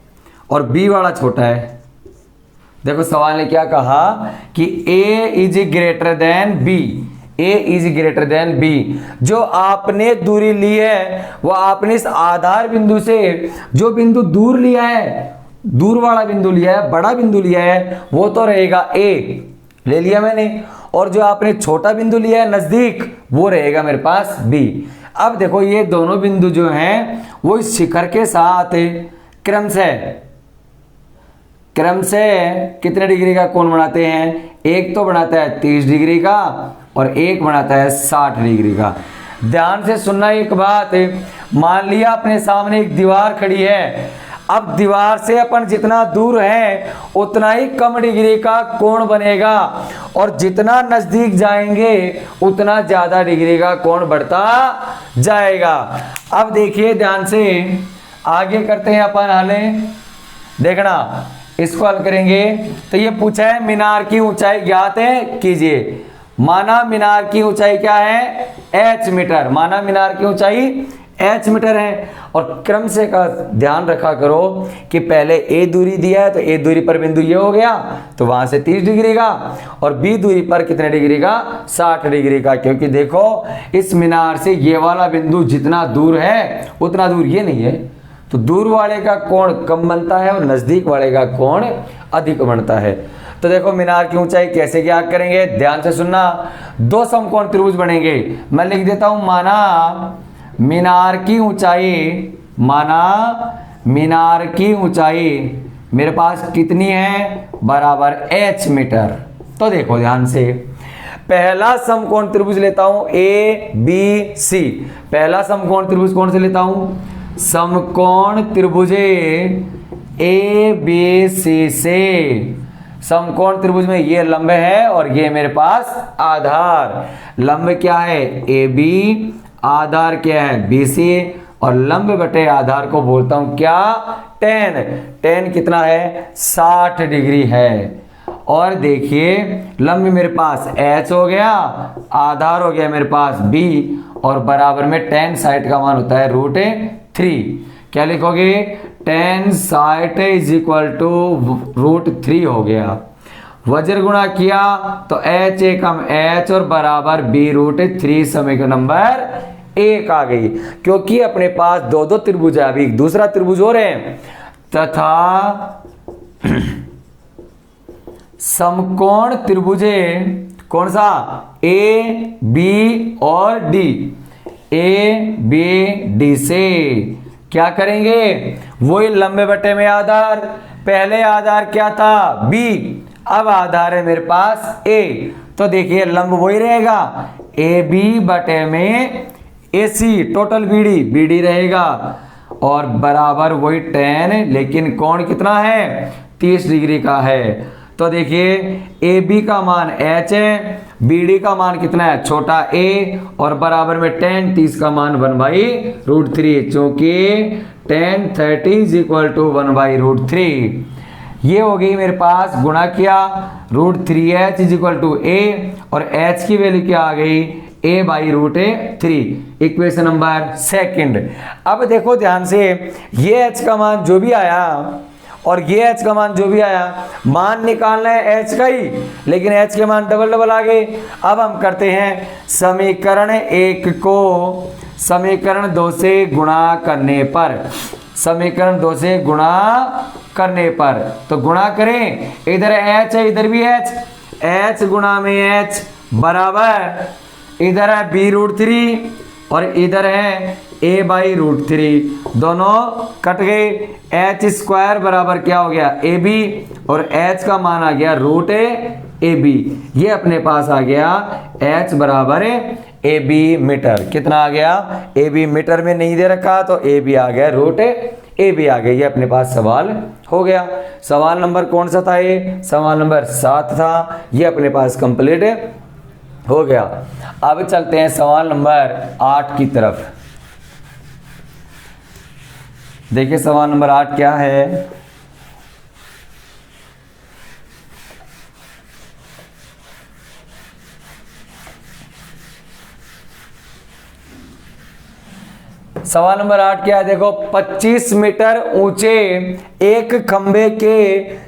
और बी वाला छोटा है। देखो सवाल ने क्या कहा कि A is greater than B, A is greater than B. जो आपने दूरी ली है वो आपने इस आधार बिंदु से जो बिंदु दूर लिया है, दूर वाला बिंदु लिया है, बड़ा बिंदु लिया है, वो तो रहेगा A, ले लिया मैंने। और जो आपने छोटा बिंदु लिया है नजदीक, वो रहेगा मेरे पास B। अब देखो ये दोनों बिंदु जो हैं वो इस शिखर के साथ क्रम से कितने डिग्री का कोण बनाते हैं? एक तो बनाता है 30 डिग्री का और एक बनाता है 60 डिग्री का। ध्यान से सुनना एक बात, मान लिया अपने सामने एक दीवार खड़ी है। अब दीवार से अपन जितना दूर है उतना ही कम डिग्री का कोण बनेगा और जितना नजदीक जाएंगे उतना ज्यादा डिग्री का कोण बढ़ता जाएगा। अब देखिए ध्यान से, आगे करते हैं अपन हल। देखना, इसको हल करेंगे तो ये पूछा है मीनार की ऊंचाई ज्ञात है कीजिए। माना मीनार की ऊंचाई क्या है? h metre. माना मीनार की ऊंचाई h मीटर है। और क्रम से का ध्यान रखा करो कि पहले a दूरी दिया है तो a दूरी पर बिंदु ये हो गया, तो वहां से 30 डिग्री का, और b दूरी पर कितने डिग्री का? 60 डिग्री का। क्योंकि देखो इस मीनार से ये वाला बिंदु जितना दूर है उतना दूर ये नहीं है, तो दूर वाले का कोण कम बनता है और नजदीक वाले का कोण अधिक बनता है। तो देखो मीनार की ऊंचाई कैसे ज्ञात करेंगे, ध्यान से सुनना। दो समकोण त्रिभुज बनेंगे। मैं लिख देता हूं, माना मीनार की ऊंचाई मेरे पास कितनी है? बराबर h मीटर। तो देखो ध्यान से, पहला समकोण त्रिभुज लेता हूं ए बी सी। पहला समकोण त्रिभुज कौन से लेता हूं? समकोण त्रिभुज ए बी सी से। समकोण त्रिभुज में ये लंब है और ये मेरे पास आधार। लंब क्या है? ए बी, आधार क्या है? बी सी, और लंब बटे आधार को बोलता हूं क्या? tan। tan कितना है? 60 डिग्री है। और देखिए लंब मेरे पास h हो गया, आधार हो गया मेरे पास b, और बराबर में tan 60 का मान होता है √3। क्या लिखोगे? tan 60 इज इक्वल टू √3 हो गया। वज्र गुणा किया तो h एकम h और बराबर b√3, समीकरण नंबर 1 आ गई। क्योंकि अपने पास दो दो त्रिभुज है, अभी दूसरा त्रिभुज हो रहे हैं, तथा समकोण त्रिभुजे कौन सा? ए बी और डी। ए बी डी से क्या करेंगे? वही लंबे बटे में आधार। पहले आधार क्या था? बी, अब आधार है मेरे पास ए। तो देखिए लंब वही रहेगा, ए बी बटे में ए सी, टोटल बी डी रहेगा, और बराबर वही tan, लेकिन कोण कितना है? 30 डिग्री का है। तो देखिए ए बी का मान h है, बी डी का मान कितना है? छोटा a, और बराबर में tan 30 का मान 1/√3, चूंकि tan 30 इज इक्वल टू 1/√3। ये हो गई मेरे पास, गुणा किया √3h is equal to a, और h की वैल्यू क्या आ गई? a/√3। Equation number 2। अब देखो ध्यान से, ये h का मान जो भी आया और ये h का मान जो भी आया, मान निकालना है h का ही, लेकिन h के मान डबल आ गए। अब हम करते हैं समीकरण 1 को समीकरण 2 से गुणा करने पर। समीकरण 2 से गुणा करने पर तो गुणा करें, इधर h है इधर भी h गुणा में h बराबर, इधर है b√3 और इधर है a/√3, दोनों कट गए। h² बराबर क्या हो गया? ab, और h का मान आ गया √ab। ये अपने पास आ गया h बराबर ab मीटर। कितना आ गया? ab मीटर में नहीं दे रखा तो ab आ गया ए बी आ गया। ये अपने पास सवाल हो गया। सवाल नंबर कौन सा था ये? सवाल नंबर 7 था। ये अपने पास कंप्लीट हो गया। अब चलते हैं सवाल नंबर 8 की तरफ। देखिए सवाल नंबर 8 क्या है। सवाल नंबर 8 क्या है? देखो 25 मीटर ऊंचे एक खंबे के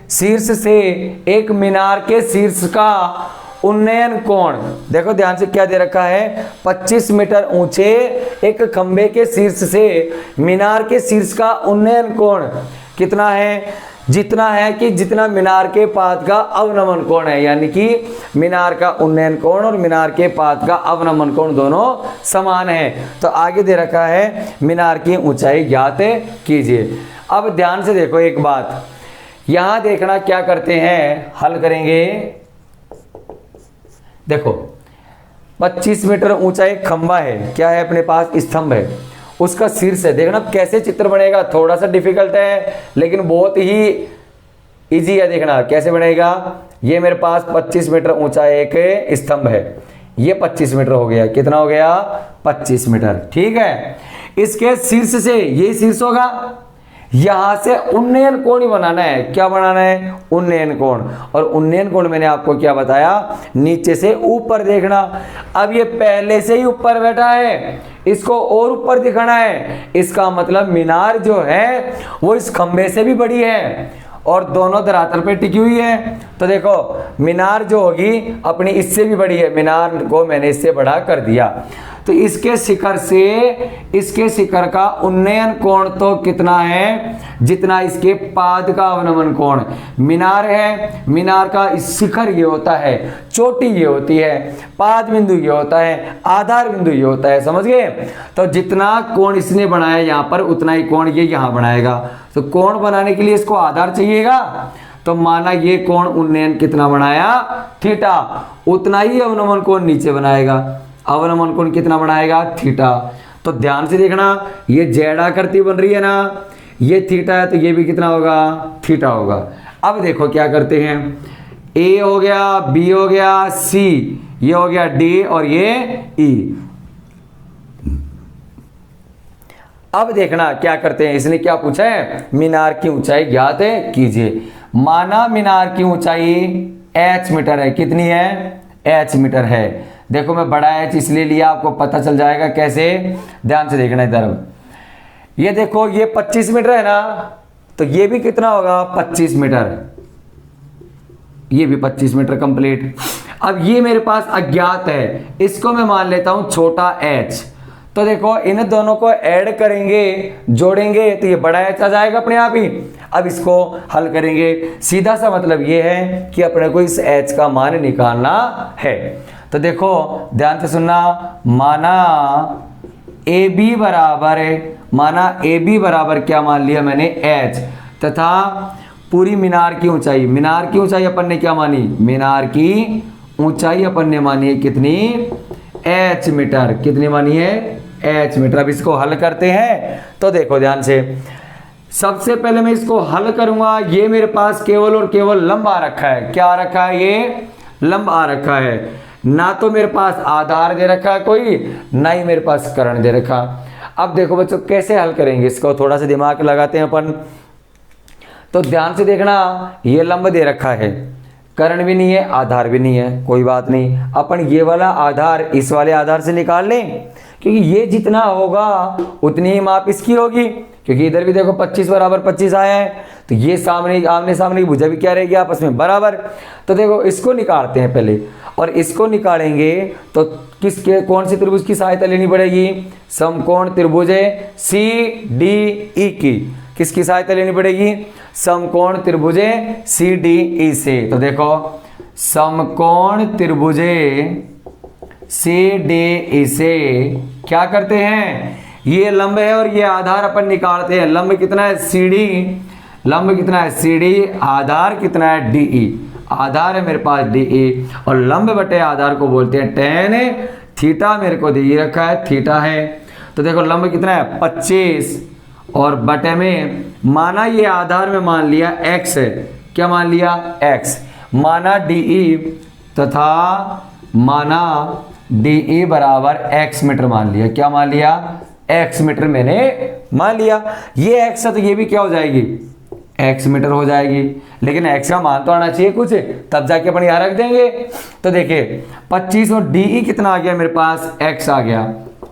शीर्ष से एक मीनार के शीर्ष का उन्नयन कोण। देखो ध्यान से क्या दे रखा है, 25 मीटर ऊंचे एक खंबे के शीर्ष से मीनार के शीर्ष का उन्नयन कोण कितना है? जितना है कि जितना मीनार के पाद का अवनमन कोण है, यानी कि मीनार का उन्नयन कोण और मीनार के पाद का अवनमन कोण दोनों समान है। तो आगे दे रखा है मीनार की ऊंचाई ज्ञात कीजिए। अब ध्यान से देखो एक बात, यहां देखना क्या करते हैं, हल करेंगे। देखो 25 मीटर ऊंचा एक खंबा है, क्या है अपने पास? स्तंभ है, उसका शीर्ष है। देखना कैसे चित्र बनेगा, थोड़ा सा डिफिकल्ट है लेकिन बहुत ही इजी है। देखना कैसे बनेगा। ये मेरे पास 25 मीटर ऊंचा एक स्तंभ है, ये 25 मीटर हो गया। कितना हो गया? 25 मीटर। ठीक है, इसके शीर्ष से, ये शीर्ष होगा, यहां से उन्नयन कोण ही बनाना है। क्या बनाना है? उन्नयन कोण। और उन्नयन कोण मैंने आपको क्या बताया, नीचे से ऊपर देखना। अब ये पहले से ही ऊपर बैठा है, इसको और ऊपर दिखाना है। इसका मतलब मीनार जो है वो इस खंबे से भी बड़ी है और दोनों धरातल पे टिकी हुई है। तो देखो मीनार जो होगी अपनी इससे भी बड़ी है, मीनार को मैंने इससे बड़ा कर दिया। तो इसके शिखर से इसके शिखर का उन्नयन कोण तो कितना है? जितना इसके पाद का अवनमन कोण। मीनार है, मीनार का शिखर ये होता है, चोटी ये होती है, पाद बिंदु ये होता है, आधार बिंदु ये होता है। समझ गए? तो जितना कोण इसने बनाया यहाँ पर उतना ही कोण ये यहाँ बनाएगा। तो कोण बनाने के लिए इसको आधार चाहिएगा, तो माना ये कोण उन्नयन कितना बनाया? थीटा। उतना ही अवनमन कोण नीचे बनाएगा। अवनमन कोण कितना बनाएगा? थीटा। तो ध्यान से देखना, ये जेड आकृति बन रही है ना, ये थीटा है तो ये भी कितना होगा? थीटा होगा। अब देखो क्या करते हैं, ए हो गया, बी हो गया, सी, ये हो गया डी और ये ई। अब देखना क्या करते हैं, इसने क्या पूछा है? मीनार की ऊंचाई ज्ञात कीजिए। माना मीनार की ऊंचाई h मीटर है। कितनी है? h मीटर है। देखो मैं बड़ा h इसलिए लिया, आपको पता चल जाएगा कैसे। ध्यान से देखना इधर, ये देखो ये 25 मीटर है ना, तो ये भी कितना होगा? 25 मीटर। ये भी 25 मीटर कंप्लीट। अब ये मेरे पास अज्ञात है, इसको मैं मान लेता हूं छोटा h। तो देखो इन दोनों को ऐड करेंगे, जोड़ेंगे तो ये बड़ा h आ जाएगा अपने आप ही। अब इसको हल करेंगे। सीधा सा मतलब ये है कि अपने को इस h का मान निकालना है। तो देखो ध्यान से सुनना, माना AB बराबर, माना AB बराबर क्या मान लिया मैंने? h, तथा पूरी मीनार की ऊंचाई, मीनार की ऊंचाई अपन ने क्या मानी? मीनार की ऊंचाई अपन ने मानी है कितनी? h metre. कितनी मानी है? h metre. अब इसको हल करते हैं। तो देखो ध्यान से, सबसे पहले मैं इसको हल करूंगा। ये मेरे पास केवल और केवल लंब आ रखा है। क्या आ रखा है? ये लंब आ रखा है। ना तो मेरे पास आधार दे रखा है कोई, ना ही मेरे पास कर्ण दे रखा। अब देखो बच्चों कैसे हल करेंगे इसको, थोड़ा सा दिमाग लगाते हैं अपन। तो ध्यान से देखना, ये लंब दे रखा है, कर्ण भी नहीं है, आधार भी नहीं है, कोई बात नहीं। अपन ये वाला आधार इस वाले आधार से निकाल लें, क्योंकि ये जितना होगा उतनी ही माप इसकी होगी। क्योंकि इधर भी देखो 25 बराबर 25 आया है, तो ये सामने आमने सामने की भुजा भी क्या रहेगी? आपस में बराबर। तो देखो इसको निकालते हैं पहले, और इसको निकालेंगे तो किसके, कौन सी त्रिभुज की सहायता लेनी पड़ेगी? समकोण त्रिभुज CDE की। किसकी सहायता लेनी पड़ेगी? समकोण त्रिभुज CDE से। तो देखो समकोण त्रिभुज CDE से क्या करते हैं? ये लंब है और ये आधार अपन निकालते हैं। लंब कितना है? CD। लंब कितना है? CD। आधार कितना है? DE। आधार है मेरे पास DE, और लंब बटे आधार को बोलते हैं tan थीटा। मेरे को दे रखा है थीटा है। तो देखो लंब कितना है? 25, और बटे में माना ये आधार में मान लिया x है, क्या मान लिया x, माना DE तथा माना DE बराबर x मीटर मान लिया, क्या मान लिया x मीटर मैंने मान लिया। ये x है तो ये भी क्या हो जाएगी x मीटर हो जाएगी, लेकिन x का मान तो आना चाहिए कुछ, तब जाके अपन यहाँ रख देंगे। तो देखिए 25 और DE कितना आ गया मेरे पास x आ गया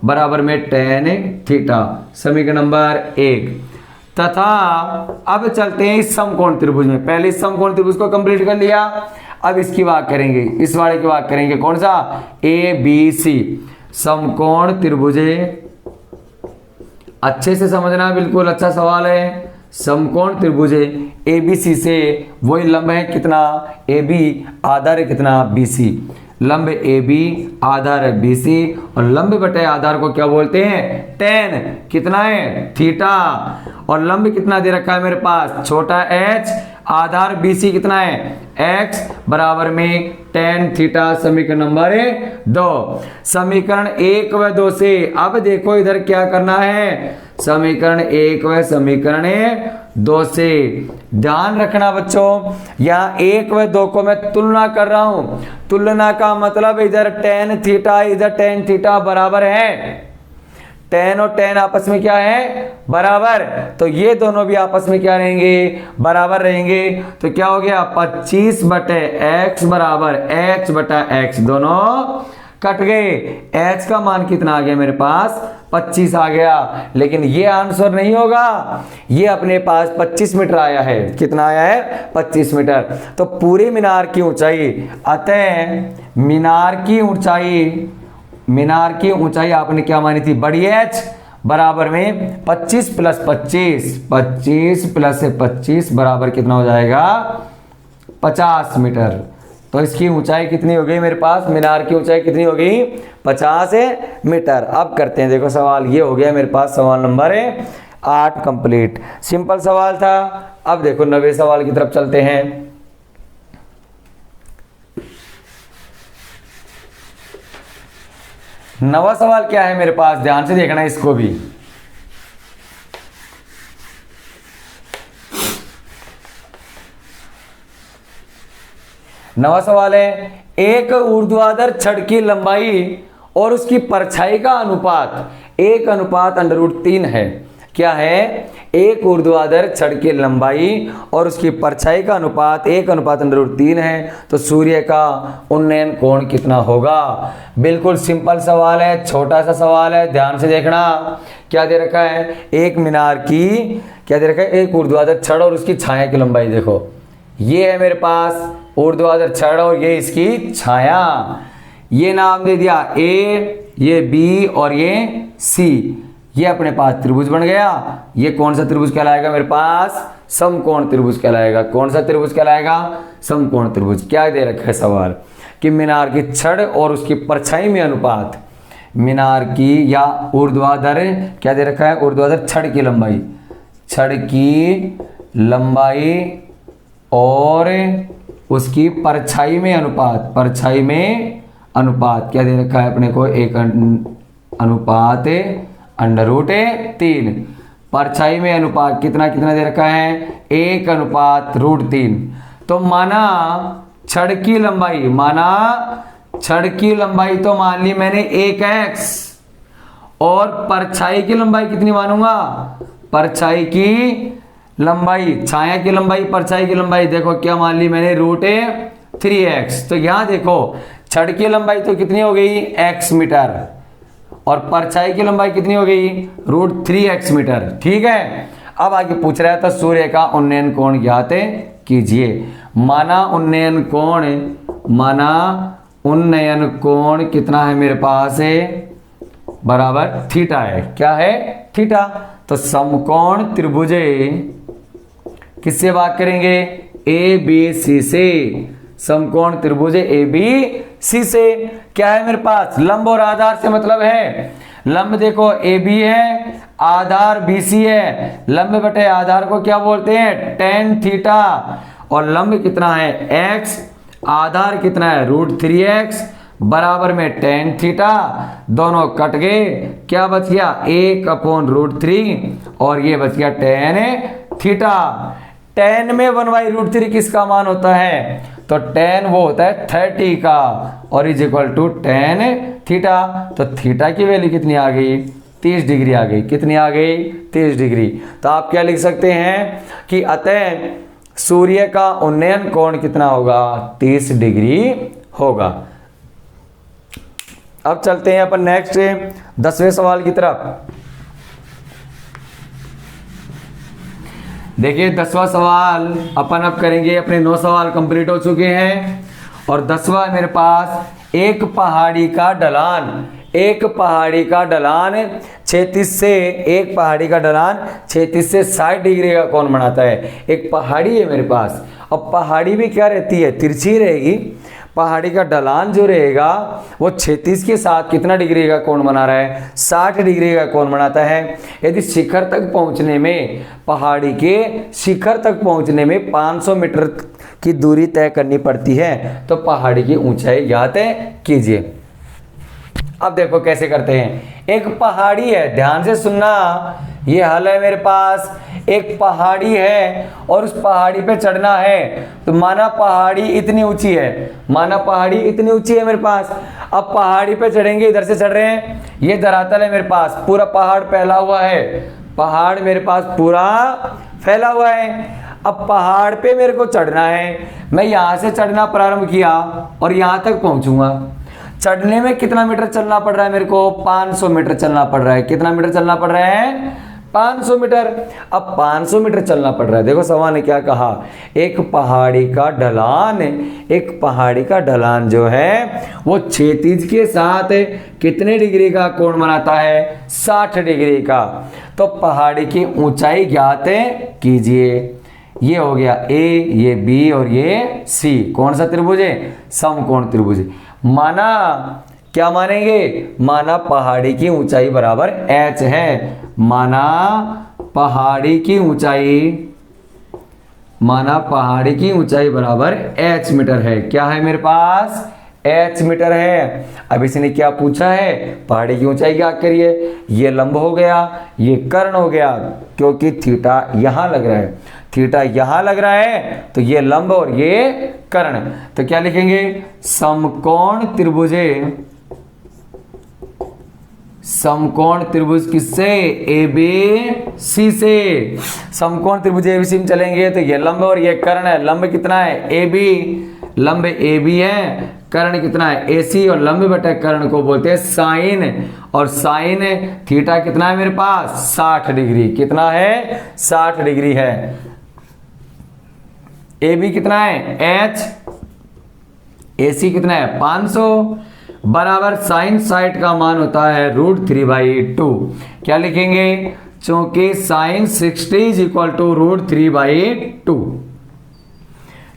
बराबर में tan थीटा, समीकरण नंबर 1। तथा अब चलते हैं इस समकोण त्रिभुज में, पहले इस समकोण त्रिभुज को कंप्लीट कर लिया, अब इसकी बात करेंगे, इस वाले की बात करेंगे, कौन सा ABC समकोण त्रिभुज, अच्छे से समझना बिल्कुल अच्छा सवाल है। समकोण त्रिभुज ABC से वही लंब है कितना AB, आधार है कितना BC, लंब AB आधार है BC और लंब बटे आधार को क्या बोलते हैं tan, कितना है थीटा, और लंब कितना दे रखा है मेरे पास छोटा h, आधार BC कितना है x बराबर में tan थीटा, समीकरण नंबर 2। समीकरण 1 व 2 से अब देखो इधर क्या करना है, समीकरण 1 व समीकरण 2 से ध्यान रखना बच्चों, यहाँ 1 व 2 को मैं तुलना कर रहा हूं, तुलना का मतलब इधर tan थीटा इधर tan थीटा बराबर है, tan और tan आपस में क्या है बराबर, तो ये दोनों भी आपस में क्या रहेंगे बराबर रहेंगे। तो क्या हो गया 25 बटे x बराबर h बटा x, दोनों कट गए, h का मान कितना आ गया मेरे पास 25 आ गया, लेकिन ये आंसर नहीं होगा, ये अपने पास 25 मीटर आया है, कितना आया है 25 मीटर। तो पूरे मीनार की ऊंचाई, अतः मीनार की ऊंचाई आपने क्या मानी थी बड़ी h बराबर में 25 प्लस 25 बराबर कितना हो जाएगा 50 मीटर। तो इसकी ऊंचाई कितनी हो गई मेरे पास, मीनार की ऊंचाई कितनी हो गई 50 मीटर। अब करते हैं, देखो सवाल ये हो गया मेरे पास, सवाल नंबर 8 कंप्लीट, सिंपल सवाल था। अब देखो 90 सवाल की तरफ चलते हैं। नवा सवाल क्या है मेरे पास, ध्यान से देखना इसको भी। नवा सवाल है, एक ऊर्ध्वाधर छड़ की लंबाई और उसकी परछाई का अनुपात 1:√3 है। क्या है, एक ऊर्ध्वाधर छड़ की लंबाई और उसकी परछाई का अनुपात 1:√3 है, तो सूर्य का उन्नयन कोण कितना होगा। बिल्कुल सिंपल सवाल है, छोटा सा सवाल है, ध्यान से देखना। क्या दे रखा है, एक मीनार की क्या दे रखा है, एक ऊर्ध्वाधर छड़ और उसकी छाया की लंबाई, देखो ये है मेरे पास ऊर्ध्वाधर छड़ और ये इसकी छाया, ये नाम दे दिया ए, ये बी और ये सी, ये अपने पास त्रिभुज बन गया। ये कौन सा त्रिभुज कहलाएगा मेरे पास, समकोण त्रिभुज कहलाएगा। कौन सा त्रिभुज कहलाएगा, समकोण त्रिभुज। क्या दे रखा है सवाल कि मीनार की छड़ और उसकी परछाई में अनुपात, मीनार की या ऊर्ध्वाधर क्या दे रखा है, ऊर्ध्वाधर छड़ की लंबाई, छड़ की लंबाई और उसकी परछाई में अनुपात, परछाई में अनुपात क्या दे रखा है अपने को, 1/√3। परछाई में अनुपात कितना कितना दे रखा है, 1/√3। तो माना छड़ की लंबाई, तो मान ली मैंने 1x, और परछाई की लंबाई कितनी मानूंगा, परछाई की लंबाई, छाया की लंबाई, परछाई की लंबाई देखो क्या मान ली मैंने, √3x। तो यहां देखो छड़ की लंबाई तो कितनी हो गई x मीटर, और परछाई की लंबाई कितनी हो गई √3x मीटर। ठीक है, अब आगे पूछ रहा है तो सूर्य का उन्नयन कोण ज्ञात कीजिए। माना उन्नयन कोण कितना है मेरे पास है, बराबर थीटा है। क्या है, थीटा। तो समकोण त्रिभुज किससे बात करेंगे, ए बी सी से, समकोण त्रिभुज ए बी सी से। क्या है मेरे पास, लंब और आधार से मतलब है। लंब देखो ए बी है, आधार बी सी है, लंब बटे आधार को क्या बोलते हैं, tan थीटा, और लंब कितना है x, आधार कितना है √3x बराबर में टेन थीटा, दोनों कट गए, क्या बच गया 1/√3 और ये बच गया टेन थीटा। टेन में 1/√3 किसका मान होता है? तो टेन वो होता है 30 का और is equal to tan theta. तो थीटा की वैल्यू कितनी आ गई? 30 डिग्री आ गई। कितनी आ गई? 30 डिग्री। तो आप क्या लिख सकते हैं कि अतः सूर्य का उन्नयन कोण कितना होगा? 30 डिग्री होगा। अब चलते हैं अपन नेक्स्ट 10वें सवाल की तरफ। देखिए 10वां सवाल अपन अब करेंगे। अपने 9 सवाल कंप्लीट हो चुके हैं और 10वां मेरे पास एक पहाड़ी का ढलान, एक पहाड़ी का ढलान 36 से, एक पहाड़ी का ढलान 36 से 60 डिग्री का कोण बनाता है। एक पहाड़ी है मेरे पास। अब पहाड़ी भी क्या रहती है? तिरछी रहेगी। पहाड़ी का ढलान जो रहेगा वो 36 के साथ कितना डिग्री का कोण बना रहा है? 60 डिग्री का कोण बनाता है। यदि शिखर तक पहुंचने में, पहाड़ी के शिखर तक पहुंचने में 500 मीटर की दूरी तय करनी पड़ती है, तो पहाड़ी की ऊंचाई ज्ञात कीजिए। अब देखो कैसे करते हैं। एक पहाड़ी है, ध्यान से सुनना, ये हल है मेरे पास। एक पहाड़ी है और उस पहाड़ी पे चढ़ना है। तो माना पहाड़ी इतनी ऊंची है, माना पहाड़ी इतनी ऊंची है मेरे पास। अब पहाड़ी पे चढ़ेंगे, इधर से चढ़ रहे हैं, ये धरातल है मेरे पास, पूरा पहाड़ फैला हुआ है, पहाड़ मेरे पास पूरा फैला हुआ है। अब पहाड़ पे मेरे को चढ़ना है। मैं यहां से चढ़ना प्रारंभ किया और यहां तक पहुंचूंगा। चढ़ने में कितना मीटर चलना पड़ रहा है मेरे को? 500 मीटर चलना पड़ रहा है। कितना मीटर चलना पड़ रहा है? 500 मीटर। अब 500 मीटर चलना पड़ रहा है। देखो सवाल ने क्या कहा, एक पहाड़ी का ढलान, एक पहाड़ी का ढलान जो है वो क्षैतिज के साथ कितने डिग्री का कोण बनाता है? 60 डिग्री का। तो पहाड़ी की ऊंचाई ज्ञात कीजिए। ये हो गया ए, ये बी और ये सी। कौन सा त्रिभुज है? समकोण त्रिभुज। माना क्या मानेंगे? माना पहाड़ी की ऊंचाई बराबर h है। माना पहाड़ी की ऊंचाई, माना पहाड़ी की ऊंचाई बराबर h मीटर है। क्या है मेरे पास? h मीटर है। अब इसने क्या पूछा है? पहाड़ी की ऊंचाई क्या करिए? ये लंब हो गया, ये कर्ण हो गया, क्योंकि थीटा यहां लग रहा है, थीटा यहां लग रहा है, तो ये लंब और ये कर्ण। तो क्या लिखेंगे? समकोण त्रिभुज, समकोण त्रिभुज किससे? ए बी सी से। समकोण त्रिभुज ए बी सी में चलेंगे तो ये लंब और ये कर्ण है। लंब कितना है? ए बी, लंब ए बी है, कर्ण कितना है? ए सी। और लंब बटे कर्ण को बोलते हैं साइन, और साइन थीटा कितना है मेरे पास? 60 डिग्री। कितना है? 60 डिग्री है। ए बी कितना है? h, ए सी कितना है? 500 बराबर साइन 60 का मान होता है √3/2। क्या लिखेंगे? चूंकि साइन 60 इज इक्वल टू √3/2।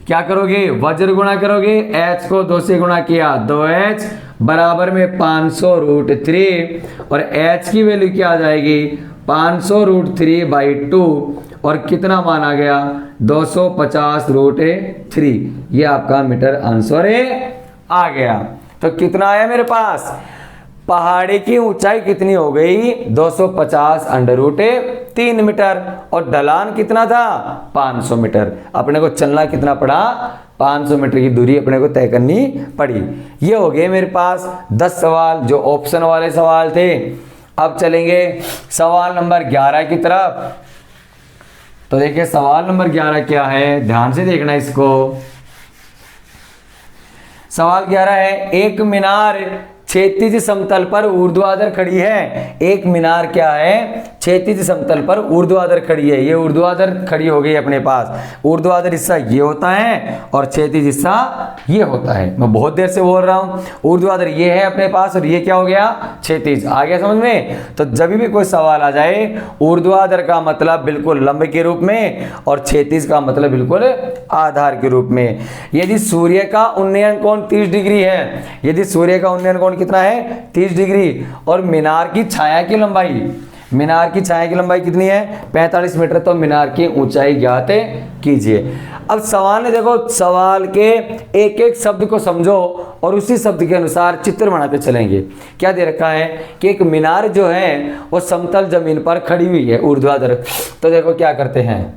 क्या करोगे? वज्र गुणा करोगे, h को 2 से गुणा किया, 2h बराबर में 500√3 और h की वैल्यू क्या आ जाएगी? 500√3/2 और कितना मान आ गया? 250√3। ये आपका मीटर आंसर आ गया। तो कितना आया मेरे पास? पहाड़ी की ऊंचाई कितनी हो गई? 250√3 मीटर और ढलान कितना था? 500 मीटर। अपने को चलना कितना पड़ा? 500 मीटर की दूरी अपने को तय करनी पड़ी। ये हो गए मेरे पास 10 सवाल जो ऑप्शन वाले सवाल थे। अब चलेंगे सवाल नंबर 11 की तरफ। तो देखिए सवाल नंबर 11 क्या है, ध्यान से देखना इसको। सवाल 11 है, एक मीनार क्षैतिज समतल पर ऊर्ध्वाधर खड़ी है। एक मीनार क्या है? क्षैतिज समतल पर ऊर्ध्वाधर खड़ी है। ये ऊर्ध्वाधर खड़ी हो गई अपने पास। ऊर्ध्वाधर हिस्सा ये होता है और क्षैतिज हिस्सा ये होता है। मैं बहुत देर से बोल रहा हूँ। ऊर्ध्वाधर ये है अपने पास और ये क्या हो गया? क्षैतिज। आ गया समझ में? तो जब भी कोई सवाल आ जाए, ऊर्ध्वाधर का मतलब बिल्कुल लंब के रूप में और क्षैतिज का मतलब बिल्कुल आधार के रूप में। यदि सूर्य का उन्नयन कोण 30 डिग्री है, यदि सूर्य का उन्नयन कोण कितना है? 30 डिग्री और मीनार की छाया की लंबाई, मीनार की छाया की लंबाई कितनी है 45 मीटर, तो मीनार की ऊंचाई ज्ञात कीजिए। अब सवाल ने देखो, सवाल के एक एक शब्द को समझो और उसी शब्द के अनुसार चित्र बनाते चलेंगे। क्या दे रखा है कि एक मीनार जो है वो समतल जमीन पर खड़ी हुई है ऊर्ध्वाधर। तो देखो क्या करते हैं,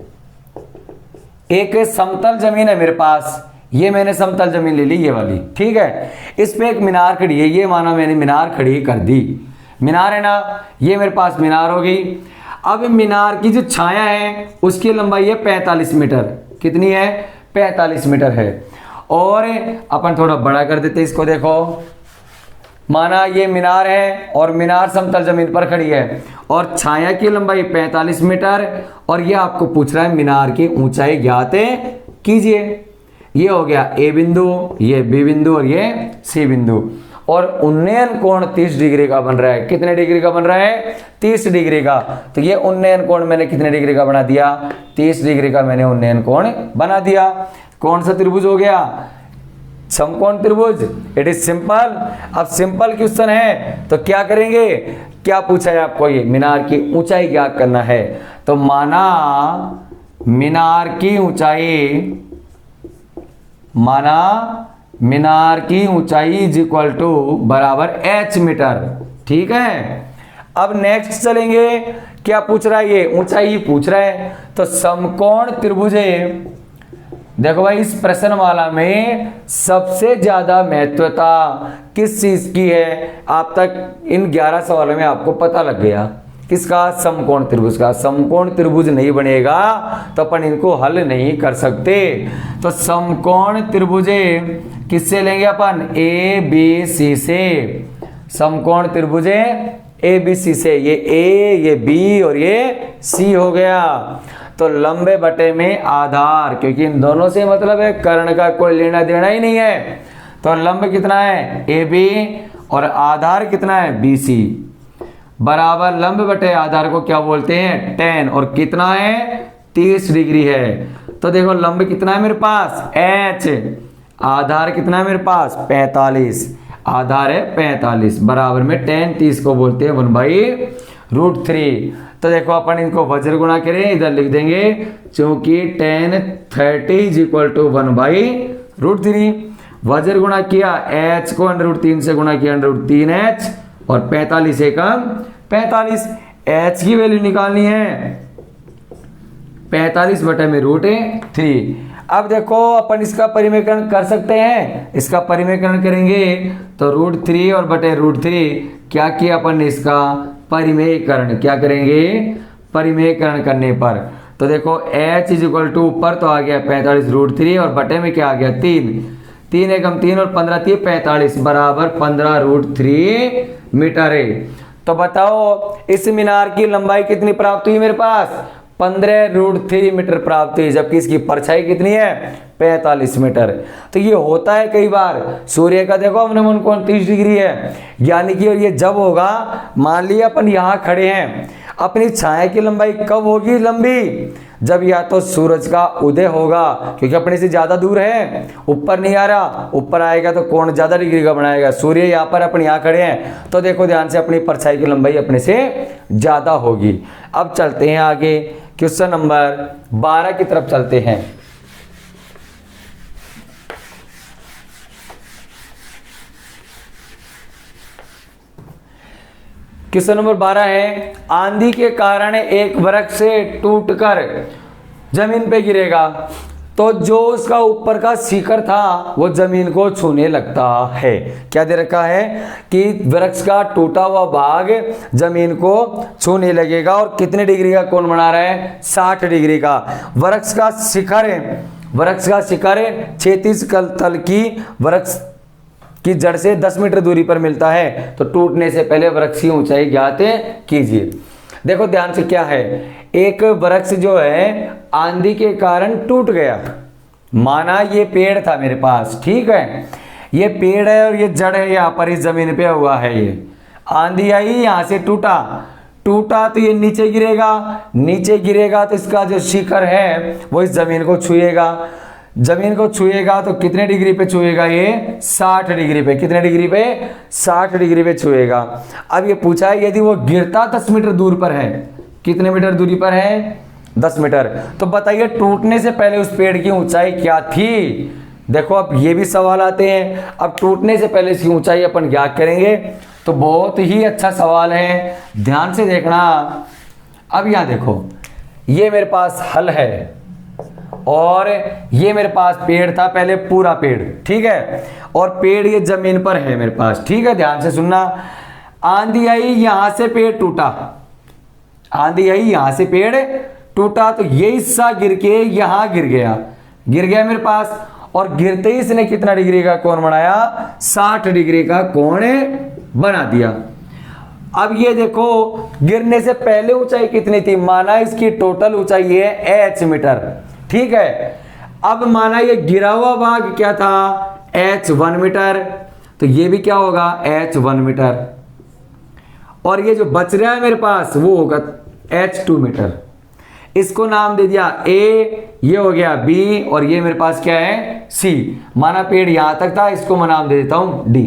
एक समतल जमीन है मेरे पास, ये मैंने समतल जमीन ले ली ये वाली, ठीक है। इस पे एक मीनार खड़ी है, ये माना मैंने मीनार खड़ी कर दी, मीनार है ना, ये मेरे पास मीनार हो गई। अब मीनार की जो छाया है उसकी लंबाई है 45 मीटर, कितनी है 45 मीटर है। और अपन थोड़ा बड़ा कर देते इसको, देखो माना ये मीनार है और मीनार समतल जमीन पर खड़ी है और छाया की लंबाई 45 मीटर और ये आपको पूछ रहा है मीनार की ऊंचाई ज्ञात कीजिए। ये हो गया ए बिंदु, ये बी बिंदु और ये सी बिंदु, और उन्नयन कोण 30 डिग्री का बन रहा है। कितने डिग्री का बन रहा है 30 डिग्री का। तो ये उन्नयन कोण मैंने कितने डिग्री का बना दिया 30 डिग्री का मैंने उन्नयन कोण बना दिया। कौन सा त्रिभुज हो गया समकोण त्रिभुज, इट इज सिंपल। अब सिंपल क्वेश्चन है तो क्या करेंगे, क्या पूछा है आपको, ये मीनार की ऊंचाई ज्ञात करना है। तो माना मीनार की ऊंचाई इज इक्वल टू बराबर h मीटर, ठीक है। अब नेक्स्ट चलेंगे, क्या पूछ रहा है ये ऊंचाई ही पूछ रहा है। तो समकोण त्रिभुज, देखो भाई इस प्रश्नमाला में सबसे ज्यादा महत्वता किस चीज की है, आप तक इन 11 सवालों में आपको पता लग गया। किसका, समकोण त्रिभुज का। समकोण त्रिभुज नहीं बनेगा तो अपन इनको हल नहीं कर सकते। तो समकोण त्रिभुज किससे लेंगे अपन, ए बी सी से। समकोण त्रिभुज ए बी सी से, ये ए ये बी और ये सी हो गया। तो लंबे बटे में आधार, क्योंकि इन दोनों से मतलब है कर्ण का कोई लेना देना ही नहीं है। तो लंब कितना है ए बी और आधार कितना है बी सी, बराबर लंब बटे आधार को क्या बोलते हैं tan, और कितना है 30 डिग्री है। तो देखो लंब कितना है मेरे पास h, आधार कितना है मेरे पास 45, आधार है 45, बराबर में tan 30 को बोलते हैं 1/√3। तो देखो अपन इनको वज्र गुणा करें, इधर लिख देंगे क्योंकि tan 30 इज इक्वल टू 1/√3। वज्र गुणा किया, h को √3 से गुणा किया √3h और 45 एकम 45, h की वैल्यू निकालनी है 45 बटे में √3। अब देखो अपन इसका परिमेयकरण कर सकते हैं, इसका परिमेयकरण करेंगे तो √3 और बटे √3 क्या किया अपन ने इसका परिमेयकरण, क्या करेंगे परिमेयकरण करने पर। तो देखो h इज इक्वल टू ऊपर तो आ गया 45 √3 और बटे में क्या आ गया 3 एकम 3 और 15 3 45 बराबर 15√3 मीटर है। तो बताओ इस मीनार की लंबाई कितनी प्राप्त हुई मेरे पास 15√3 मीटर प्राप्त हुई, जबकि इसकी परछाई कितनी है 45 मीटर। तो ये होता है कई बार, सूर्य का देखो अवनमन कोण 30 डिग्री है, यानी कि ये जब होगा, मान लिया अपन यहाँ खड़े हैं, अपनी छाया की लंबाई कब होगी लंबी, जब या तो सूरज का उदय होगा, क्योंकि अपने से ज्यादा दूर है, ऊपर नहीं आ रहा, ऊपर आएगा तो कोण ज्यादा डिग्री का बनाएगा। सूर्य यहाँ पर, अपन यहाँ खड़े हैं, तो देखो ध्यान से अपनी परछाई की लंबाई अपने से ज्यादा होगी। अब चलते हैं आगे, क्वेश्चन नंबर 12 की तरफ चलते हैं। क्वेश्चन नंबर 12 है, आंधी के कारण एक वृक्ष से टूटकर जमीन पे गिरेगा तो जो उसका ऊपर का शिखर था वो जमीन को छूने लगता है। क्या दे रखा है कि वृक्ष का टूटा हुआ भाग जमीन को छूने लगेगा और कितने डिग्री का कोण बना रहा है 60 डिग्री का। वृक्ष का शिखर क्षैतिज तल की वृक्ष की जड़ से 10 मीटर दूरी पर मिलता है, तो टूटने से पहले वृक्ष की ऊंचाई ज्ञात कीजिए। देखो ध्यान से क्या है, एक वृक्ष जो है आंधी के कारण टूट गया, माना ये पेड़ था मेरे पास, ठीक है, ये पेड़ है और ये जड़ है यहाँ पर इस जमीन पे हुआ है, ये आंधी आई यहाँ से टूटा तो ये नीचे गिरेगा तो इसका जो शिखर है वो इस जमीन को छुएगा। जमीन को छुएगा तो कितने डिग्री पे छुएगा, ये 60 डिग्री पे। कितने डिग्री पे, 60 डिग्री पे छुएगा। अब ये पूछा है यदि वो गिरता 10 मीटर दूर पर है, कितने मीटर दूरी पर है, 10 मीटर, तो बताइए टूटने से पहले उस पेड़ की ऊंचाई क्या थी। देखो अब ये भी सवाल आते हैं। अब टूटने से पहले इसकी ऊंचाई अपन ज्ञात करेंगे, तो बहुत ही अच्छा सवाल है, ध्यान से देखना। अब यहां देखो, ये मेरे पास हल है और ये मेरे पास पेड़ था, पहले पूरा पेड़, ठीक है, और पेड़ ये जमीन पर है मेरे पास, ठीक है, ध्यान से सुनना। आंधी आई, यहां से पेड़ टूटा, आंधी आई, यहां से पेड़ टूटा, तो ये हिस्सा गिर के यहां गिर गया मेरे पास, और गिरते ही इसने कितना डिग्री का कोण बनाया, 60 डिग्री का कोण बना दिया। अब ये देखो गिरने से पहले ऊंचाई कितनी थी, माना इसकी टोटल ऊंचाई है h मीटर, ठीक है। अब माना ये गिरा हुआ भाग क्या था, h1 मीटर, तो ये भी क्या होगा, h1 मीटर, और ये जो बच रहा है मेरे पास वो होगा h2 मीटर। इसको नाम दे दिया A, ये हो गया B, और ये मेरे पास क्या है C। माना पेड़ यहां तक था, इसको मैं नाम दे देता हूं D,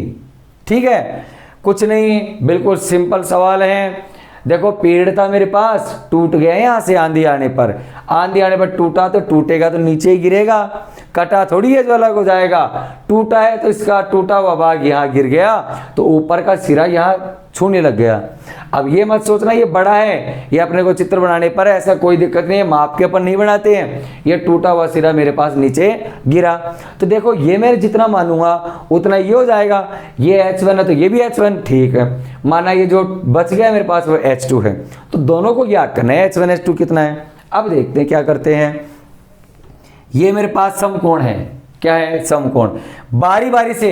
ठीक है। कुछ नहीं, बिल्कुल सिंपल सवाल है। देखो पेड़ था मेरे पास, टूट गया यहां से आंधी आने पर, आंधी आने पर टूटा तो टूटेगा तो नीचे ही गिरेगा, कटा थोड़ी है जो अलग हो जाएगा। टूटा है तो इसका टूटा हुआ भाग यहाँ गिर गया, तो ऊपर का सिरा यहाँ छूने लग गया। अब ये मत सोचना ये बड़ा है, ये अपने को चित्र बनाने पर ऐसा कोई दिक्कत नहीं है, माप के अपन नहीं बनाते हैं। ये टूटा हुआ सिरा मेरे पास नीचे गिरा, तो देखो ये मैं जितना मानूंगा उतना ये हो जाएगा। ये H1 है तो ये भी H1, ठीक है। माना ये जो बच गया मेरे पास वो H2 है, तो दोनों को याद करना है H1 H2 कितना है। अब देखते हैं क्या करते हैं। ये मेरे पास समकोण है, क्या है, समकोण। बारी बारी से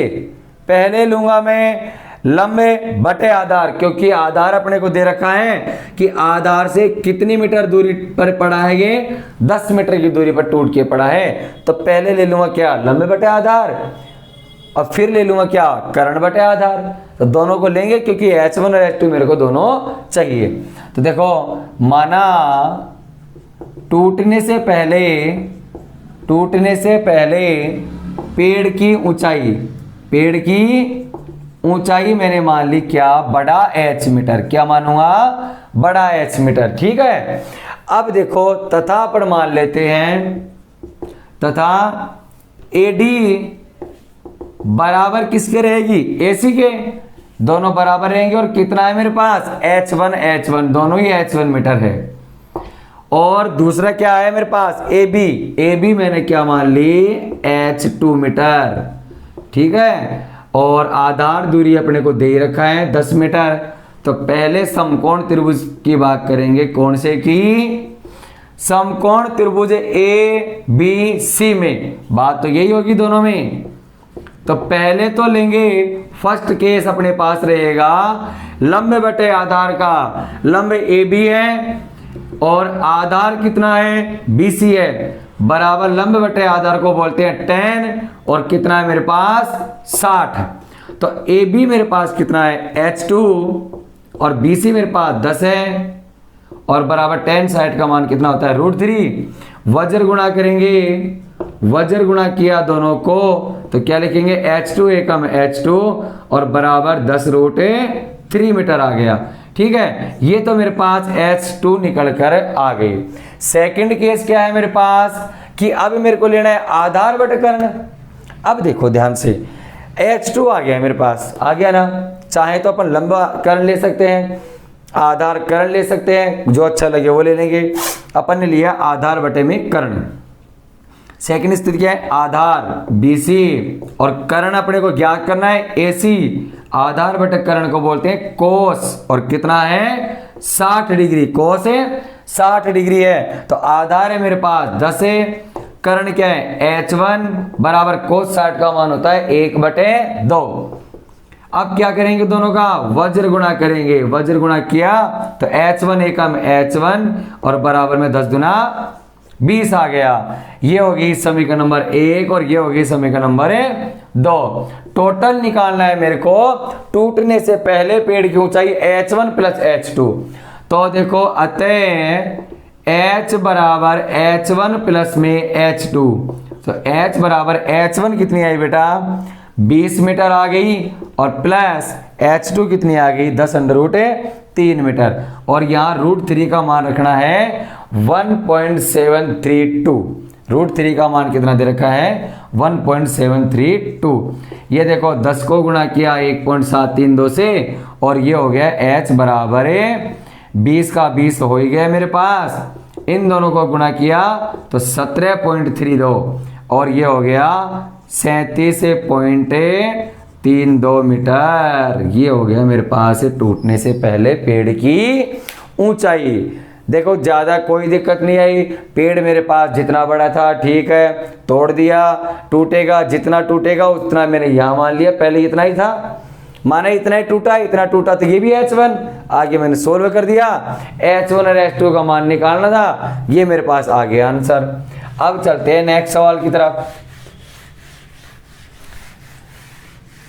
पहले लूंगा मैं लंबे बटे आधार, क्योंकि आधार अपने को दे रखा है कि आधार से कितनी मीटर दूरी पर पड़ा है, ये 10 मीटर की दूरी पर टूट के पड़ा है। तो पहले ले लूंगा क्या, लंबे बटे आधार, और फिर ले लूंगा क्या, कर्ण बटे आधार। तो दोनों को लेंगे क्योंकि H1 और H2 मेरे को दोनों चाहिए। तो देखो माना टूटने से पहले पेड़ की ऊंचाई मैंने मान ली क्या, बड़ा H मीटर, क्या मानूंगा, बड़ा H मीटर, ठीक है। अब देखो तथा अपन मान लेते हैं, तथा AD बराबर किसके रहेगी, AC के, दोनों बराबर रहेंगे। और कितना है मेरे पास, H1 दोनों ही H1 मीटर है। और दूसरा क्या है मेरे पास, AB मैंने क्या मान ली, H2 मीटर, ठीक है। और आधार दूरी अपने को दे रखा है 10 मीटर। तो पहले समकोण त्रिभुज की बात करेंगे, कौन से की, समकोण त्रिभुज ABC में, बात तो यही होगी दोनों में। तो पहले तो लेंगे, फर्स्ट केस अपने पास रहेगा लंबे बटे आधार का, लंबे AB है और आधार कितना है, BC है, बराबर लंबे बटे आधार को बोलते हैं 10, और कितना है मेरे पास 60। तो AB मेरे पास कितना है H2 और BC मेरे पास 10 है, और बराबर 10, 60 का मान कितना होता है √3। वज्र गुणा करेंगे, वज्र गुणा किया दोनों को तो क्या लिखेंगे, H2 एकम H2 और बराबर 10√3 मीटर आ गया, ठीक है। ये तो मेरे पास H2 निकल कर आ गई। सेकंड केस क्या है मेरे पास, कि अब मेरे को लेना है आधार बटे कर्ण। अब देखो ध्यान से, H2 आ गया मेरे पास, आ गया ना, चाहे तो अपन लंबा कर्ण ले सकते हैं, आधार कर्ण ले सकते हैं, जो अच्छा लगे वो ले लेंगे। अपन ने लिया आधार बटे में कर्ण। सेकंड स्थिति क्या है, आधार BC और कर्ण अपने को ज्ञात करना है AC। आधार बटे कर्ण को बोलते हैं कोस, और कितना है 60 डिग्री, कोस है 60 डिग्री है। तो आधार है मेरे पास 10 है, कर्ण क्या है H1 बराबर कोस 60 का मान होता है 1/2। अब क्या करेंगे, दोनों का वज्र गुणा करेंगे, वज्र गुणा किया तो H1 एकम H1 और बराबर में 10 गुना 20 आ गया। ये होगी समीकरण नंबर 1 और ये होगी समीकरण नंबर 2। टोटल निकालना है मेरे को टूटने से पहले पेड़ की ऊंचाई H1 प्लस H2। तो देखो अतः H बराबर H1 प्लस में H2, तो h बराबर h1 कितनी आई बेटा 20 मीटर आ गई, और प्लस h2 कितनी आ गई 10√3 मीटर, और यहाँ √3 का मान रखना है 1.732। √3 का मान कितना दे रखा है 1.732। ये देखो 10 को गुणा किया 1.732 से, और ये हो गया h बराबर 20 का 20 हो ही गया मेरे पास, इन दोनों को गुणा किया तो 17.32, और ये हो गया 37.32 मीटर। ये हो गया मेरे पास टूटने से पहले पेड़ की ऊंचाई। देखो ज़्यादा कोई दिक्कत नहीं आई, पेड़ मेरे पास जितना बड़ा था ठीक है, तोड़ दिया, टूटेगा जितना टूटेगा उतना मैंने यहाँ मान लिया, पहले इतना ही था, माना इतना ही टूटा तो ये भी h1, आगे मैंने सोल्व कर दिया, h1 और h2 का मान निकालना था, ये मेरे पास आ गया आंसर। अब चलते हैं नेक्स्ट सवाल की तरफ।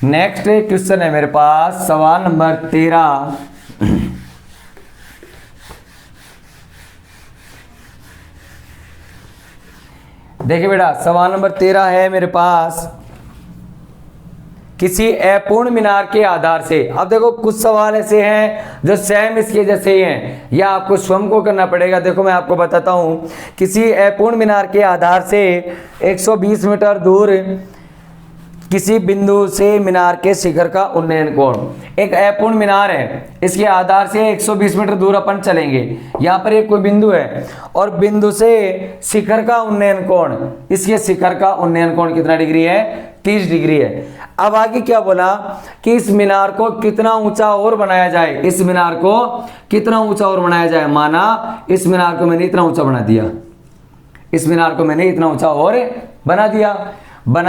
नेक्स्ट क्वेश्चन है मेरे पास सवाल नंबर 13। देखिए बेटा सवाल नंबर 13 है मेरे पास, किसी अपूर्ण मीनार के आधार से। अब देखो कुछ सवाल ऐसे हैं जो सेम इसके जैसे ही हैं, या आपको स्वयं को करना पड़ेगा। देखो मैं आपको बताता हूं, किसी अपूर्ण मीनार के आधार से 120 मीटर दूर किसी बिंदु से मीनार के शिखर का उन्नयन कोण। एक अपूर्ण मीनार है, इसके आधार से 120 मीटर दूर अपन चलेंगे, यहाँ पर एक कोई बिंदु है, और बिंदु से शिखर का उन्नयन कोण, इसके शिखर का उन्नयन कोण कितना डिग्री है 30 डिग्री है। अब आगे क्या बोला कि इस मीनार को कितना ऊंचा और बनाया जाए, इस मीनार को कितना ऊंचा और बनाया जाए। माना इस मीनार को मैंने इतना ऊंचा बना दिया, इस मीनार को मैंने इतना ऊंचा और बना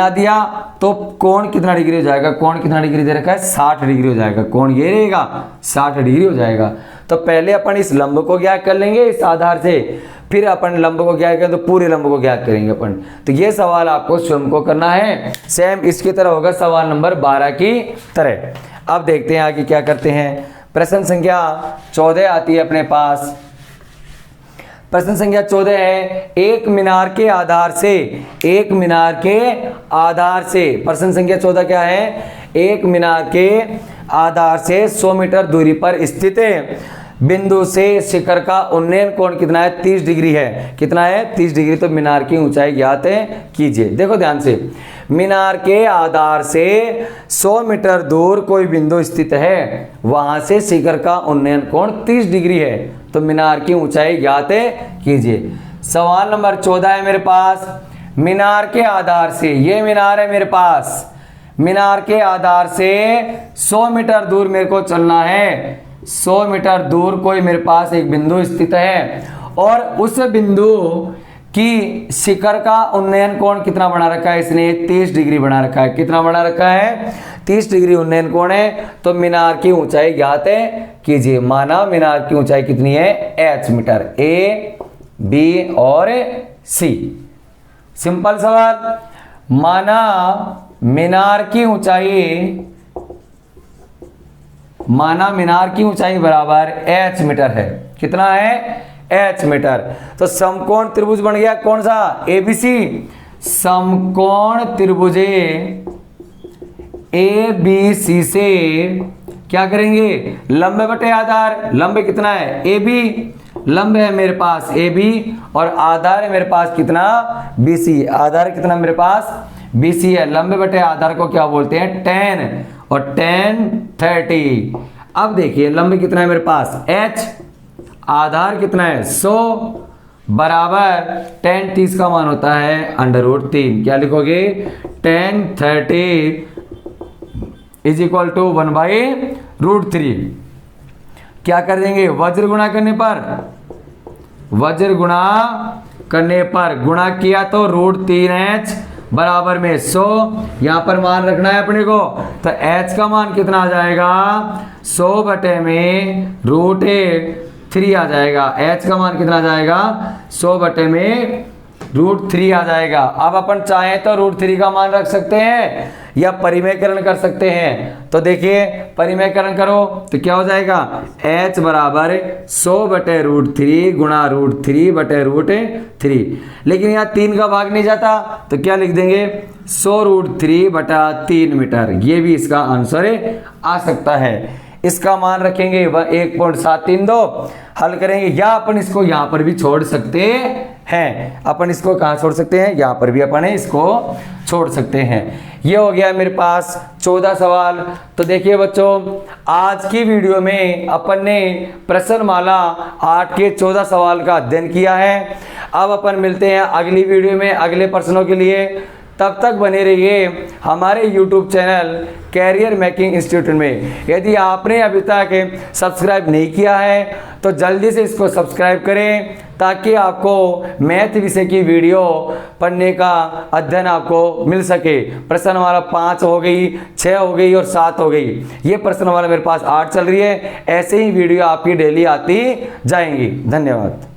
दिया तो कोण कितना डिग्री हो जाएगा, कोण कितना डिग्री दे रखा है 60 डिग्री हो जाएगा, कोण ये रहेगा 60 डिग्री हो जाएगा। तो पहले अपन इस लंब को ज्ञात कर लेंगे इस आधार से, फिर अपन लंब को ज्ञात करें तो पूरे लंब को ज्ञात करेंगे अपन। तो ये सवाल आपको स्वयं को करना है, सेम इसकी तरह होगा सवाल नंबर 12 की तरह। अब देखते हैं आगे क्या करते हैं। प्रश्न संख्या 14 आती है अपने पास। प्रश्न संख्या 14 है, एक मीनार के आधार से प्रश्न संख्या 14 क्या है, एक मीनार के आधार से 100 मीटर दूरी पर स्थित बिंदु से शिखर का उन्नयन कोण कितना है 30 डिग्री है। कितना है 30 डिग्री। तो मीनार की ऊंचाई ज्ञात कीजिए। देखो ध्यान से, मीनार के आधार से 100 मीटर दूर कोई बिंदु स्थित है, वहां से शिखर का उन्नयन कोण 30 डिग्री है। तो मीनार की ऊंचाई ज्ञात कीजिए। सवाल नंबर 14 है मेरे पास, मीनार के आधार से, ये मीनार है मेरे पास, मीनार के आधार से 100 मीटर दूर मेरे को चलना है। 100 मीटर दूर कोई मेरे पास एक बिंदु स्थित है, और उस बिंदु की शिखर का उन्नयन कोण कितना बना रखा है इसने 30 डिग्री बना रखा है। कितना बना रखा है 30 डिग्री उन्नयन कोण है। तो मीनार की ऊंचाई ज्ञात कीजिए। माना मीनार की ऊंचाई कितनी है h मीटर, A, B और C। सिंपल सवाल। माना मीनार की ऊंचाई बराबर h मीटर है। कितना है h मीटर। तो समकोण त्रिभुज बन गया कौन सा ABC। समकोण त्रिभुज ABC से क्या करेंगे, लंब बटे आधार। लंब कितना है AB, लंब है मेरे पास AB, और आधार है मेरे पास कितना BC। आधार कितना मेरे पास BC है। लंब बटे आधार को क्या बोलते हैं tan, और tan 30। अब देखिए लंब कितना है मेरे पास h, आधार कितना है 100, बराबर tan 30 का मान होता है √3। क्या लिखोगे tan 30 इज इक्वल टू 1/√3। क्या कर देंगे, वज्र गुणा करने पर गुणा किया तो √3h बराबर में 100। यहां पर मान रखना है अपने को, तो h का मान कितना आ जाएगा 100 बटे में √3 आ जाएगा। h का मान कितना आ जाएगा 100 बटे में √3 आ जाएगा। अब अपन चाहें तो √3 का मान रख सकते हैं, या परिमेयकरण कर सकते हैं। तो देखिए परिमेयकरण करो तो क्या हो जाएगा, h बराबर 100/√3 गुणा √3 बटे √3। लेकिन यहाँ 3 का भाग नहीं जाता तो क्या लिख देंगे 100√3/3 मीटर। ये भी इसका आंसर आ सकता है। इसका मान रखेंगे 1.732, हल करेंगे, या अपन इसको यहाँ पर भी छोड़ सकते हैं। अपन इसको कहाँ छोड़ सकते हैं, यहाँ पर भी अपन इसको छोड़ सकते हैं। ये हो गया मेरे पास 14 सवाल। तो देखिए बच्चों, आज की वीडियो में अपन ने प्रश्नमाला 8 के 14 सवाल का अध्ययन किया है। अब अपन मिलते हैं अगली वीडियो में अगले प्रश्नों के लिए। तब तक बने रहिए हमारे YouTube channel career making institute में। यदि आपने अभी तक सब्सक्राइब नहीं किया है तो जल्दी से इसको सब्सक्राइब करें, ताकि आपको मैथ विषय की वीडियो पढ़ने का अध्ययन आपको मिल सके। प्रश्नमाला 5 हो गई, 6 हो गई और 7 हो गई। ये प्रश्नमाला मेरे पास 8 चल रही है। ऐसे ही वीडियो आपकी डेली आती जाएंगी। धन्यवाद।